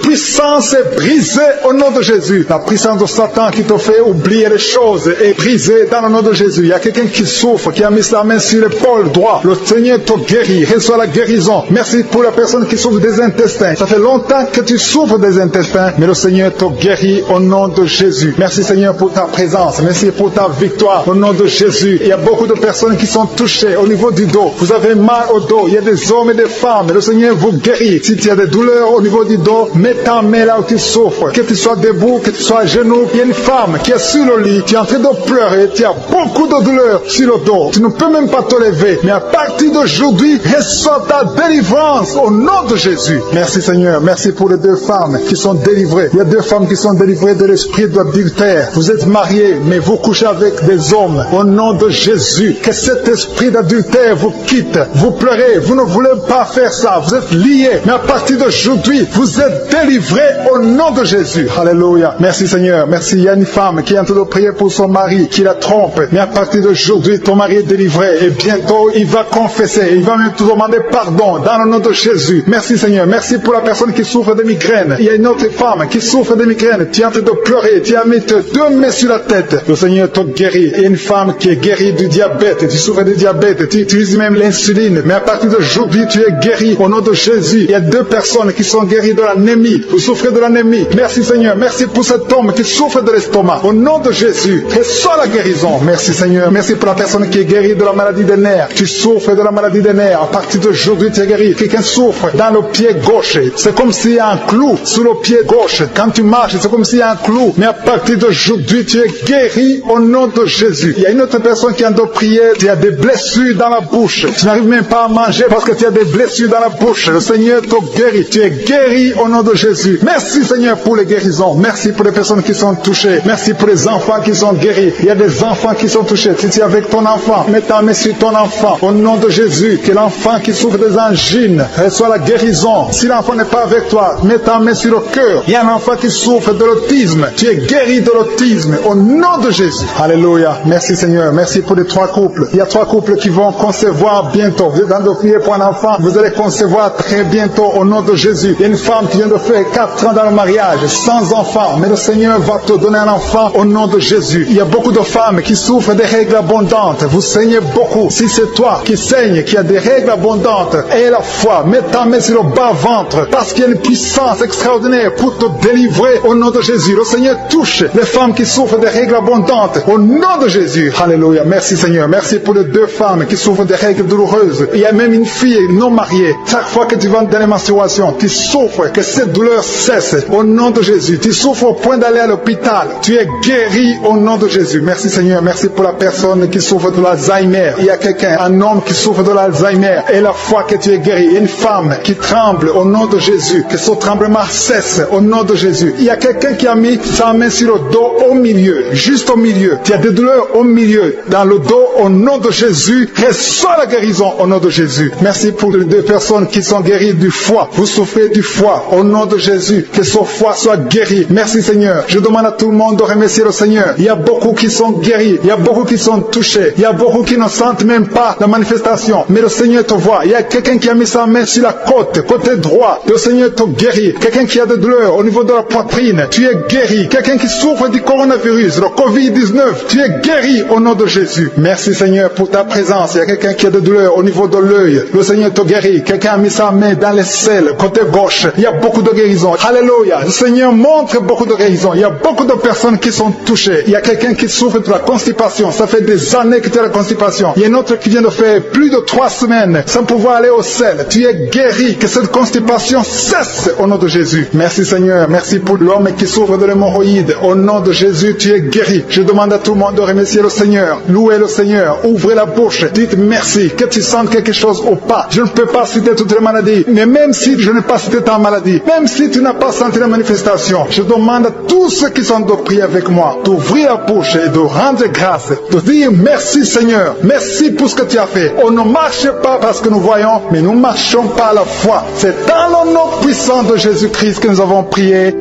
puissance est brisée au nom de Jésus. La puissance de Satan qui te fait oublier les choses est brisée dans le nom de Jésus. Il y a quelqu'un qui souffre, qui a mis sa main sur l'épaule droit. Le Seigneur te guérit. Reçois la guérison. Merci pour la personne qui souffre des intestins. Ça fait longtemps que tu souffres des intestins, mais le Seigneur te guérit au nom de Jésus. Merci Seigneur pour ta présence. Merci pour ta victoire au nom de Jésus. Il y a beaucoup de personnes qui sont touchées au niveau du dos. Vous avez mal au dos. Il y a des hommes et des femmes. Le Seigneur vous guérit. Si tu as des douleurs au niveau du dos, mets ta main là où tu souffres. Que tu sois debout, que tu sois à genoux. Il y a une femme qui est sur le lit. Tu es en train de pleurer. Tu as beaucoup de douleurs sur le dos. Tu ne peux même pas te lever. Mais à partir d'aujourd'hui, reçois ta délivrance au nom de Jésus. Merci Seigneur. Merci pour les 2 femmes qui sont délivrées. Il y a 2 femmes qui sont délivrées de l'esprit d'adultère. Vous êtes mariés, mais vous couchez avec des hommes. Au nom de Jésus, que cet esprit d'adultère vous quitte. Vous pleurez, vous ne voulez pas faire ça. Vous êtes liés, mais à partir d'aujourd'hui, vous êtes délivrés au nom de Jésus. Alléluia. Merci Seigneur. Merci. Il y a une femme qui est en train de prier pour son mari, qui la trompe. Mais à partir d'aujourd'hui, ton mari est délivré. Et bientôt, il va confesser. Il va même te demander pardon dans le nom de Jésus. Merci Seigneur. Merci pour la personne qui souffre de migraine. Il y a une autre femme qui souffre de migraine. Tu es en train de pleurer. Tu as mis 2 mains sur la tête. Le Seigneur te guérit. Il y a une femme qui est guérie du diabète. Tu souffres de diabète. Tu utilises même l'insuline. Mais à partir d'aujourd'hui, tu es guéri au nom de Jésus. Il y a 2 personnes qui sont guéries de l'anémie. Vous souffrez de l'anémie. Merci Seigneur. Merci pour cet homme qui souffre de l'estomac. Au nom de Jésus, reçois la guérison. Merci Seigneur. Merci pour la personne qui est guérie de la maladie des nerfs. Tu souffres de la maladie des nerfs. À partir d'aujourd'hui, tu es guéri. Quelqu'un souffre dans le pied gauche. C'est comme s'il y a un clou sur le pied gauche. Quand tu marches, c'est comme s'il y a un clou. Mais à partir d'aujourd'hui, tu es guéri au nom de Jésus. Il y a une autre personne qui est en train de prier. Tu as des blessures dans la bouche. Tu n'arrives même pas à manger parce que tu as des blessures dans la bouche. Le Seigneur te guérit. Tu es guéri au nom de Jésus. Merci Seigneur pour les guérisons. Merci pour les personnes qui sont touchées. Merci pour les enfants qui sont guéris. Il y a des enfants qui sont touchés. Si tu es avec ton enfant, mets ta main sur ton enfant. Au nom de Jésus, que l'enfant qui souffre des angines reçoit la guérison. Si l'enfant n'est pas avec toi, mets ta main sur le cœur. Il y a un enfant qui souffre de l'autisme. Tu es guéri de l'autisme. Au nom de Jésus. Alléluia. Merci Seigneur. Merci pour les 3 couples. Il y a 3 couples qui vont concevoir bientôt. Vous êtes en train de prier pour un enfant. Vous allez concevoir très bientôt au nom de Jésus. Il y a une femme qui vient de faire 4 ans dans le mariage, sans enfant. Mais le Seigneur va te donner un enfant au nom de Jésus. Il y a beaucoup de femmes qui souffrent des règles abondantes. Vous saignez beaucoup. Si c'est toi qui saigne, qui a des règles abondantes, aie la foi. Mets ta main sur le bas-ventre. Parce qu'il y a une puissance extraordinaire pour te délivrer au nom de Jésus. Le Seigneur touche les femmes qui souffrent des règles abondantes au nom de Jésus. Alléluia. Merci Seigneur. Merci pour les 2 femmes qui souffrent des règles douloureuses. Il y a même une fille non mariée. Chaque fois que tu vas dans les menstruations, tu souffres, que cette douleur cesse au nom de Jésus. Tu souffres au point d'aller à l'hôpital. Tu es guéri au nom de Jésus. Merci Seigneur. Merci pour la personne qui souffre de l'Alzheimer. Il y a quelqu'un, un homme qui souffre de l'Alzheimer. Et la foi que tu es guéri. Il y a une femme qui tremble au nom de Jésus. Que ce tremblement cesse au nom de Jésus. Il y a quelqu'un qui a mis sa main sur le dos au milieu. Juste au milieu. Tu as des douleurs au milieu. Dans le dos au nom de Jésus. Reçois la guérison au nom de Jésus. Merci pour les 2 personnes qui sont guéries du foie. Vous souffrez du foie au nom de Jésus. Que ce foie soit guéri. Merci Seigneur. Je demande à tout le monde de remercier le Seigneur. Il y a beaucoup qui sont guéris. Il y a beaucoup qui sont touchés. Il y a beaucoup qui ne sentent même pas la manifestation. Mais le Seigneur te voit. Il y a quelqu'un qui a mis sa main sur la côte, côté droit. Le Seigneur te guérit. Quelqu'un qui a des douleurs au niveau de la poitrine. Tu es guéri. Quelqu'un qui souffre du coronavirus, le Covid-19. Tu es guéri au nom de Jésus. Merci Seigneur pour ta présence. Il y a quelqu'un qui a des douleurs au niveau de l'œil. Le Seigneur te guérit. Quelqu'un a mis sa main dans les selles, côté gauche. Il y a beaucoup de guérisons. Alléluia. Le Seigneur montre beaucoup de guérisons. Il y a beaucoup de personnes qui sont touchées. Il y a quelqu'un qui souffre de la constipation. Ça fait des années que tu as la constipation. Il y a un autre qui vient de faire plus de 3 semaines sans pouvoir aller au sel. Tu es guéri. Que cette constipation cesse au nom de Jésus. Merci Seigneur. Merci pour l'homme qui souffre de l'hémorroïde. Au nom de Jésus, tu es guéri. Je demande à tout le monde de remercier le Seigneur. Louez le Seigneur. Ouvrez la bouche. Dites merci. Que tu sentes quelque chose ou pas. Je ne peux pas citer toutes les maladies. Mais même si je n'ai pas cité ta maladie, même si tu n'as pas senti la manifestation, je demande à tous ceux qui sont de prier avec moi d'ouvrir la bouche et de rendre grâce, de dire merci Seigneur, merci pour ce que tu as fait. On ne marche pas parce que nous voyons, mais nous marchons par la foi. C'est dans le nom puissant de Jésus-Christ que nous avons prié.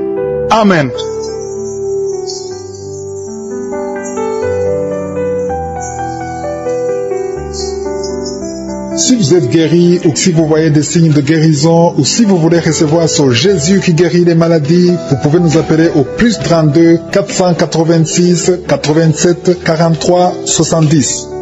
Amen. Si vous êtes guéri ou si vous voyez des signes de guérison ou si vous voulez recevoir ce Jésus qui guérit les maladies, vous pouvez nous appeler au +32 486 87 43 70.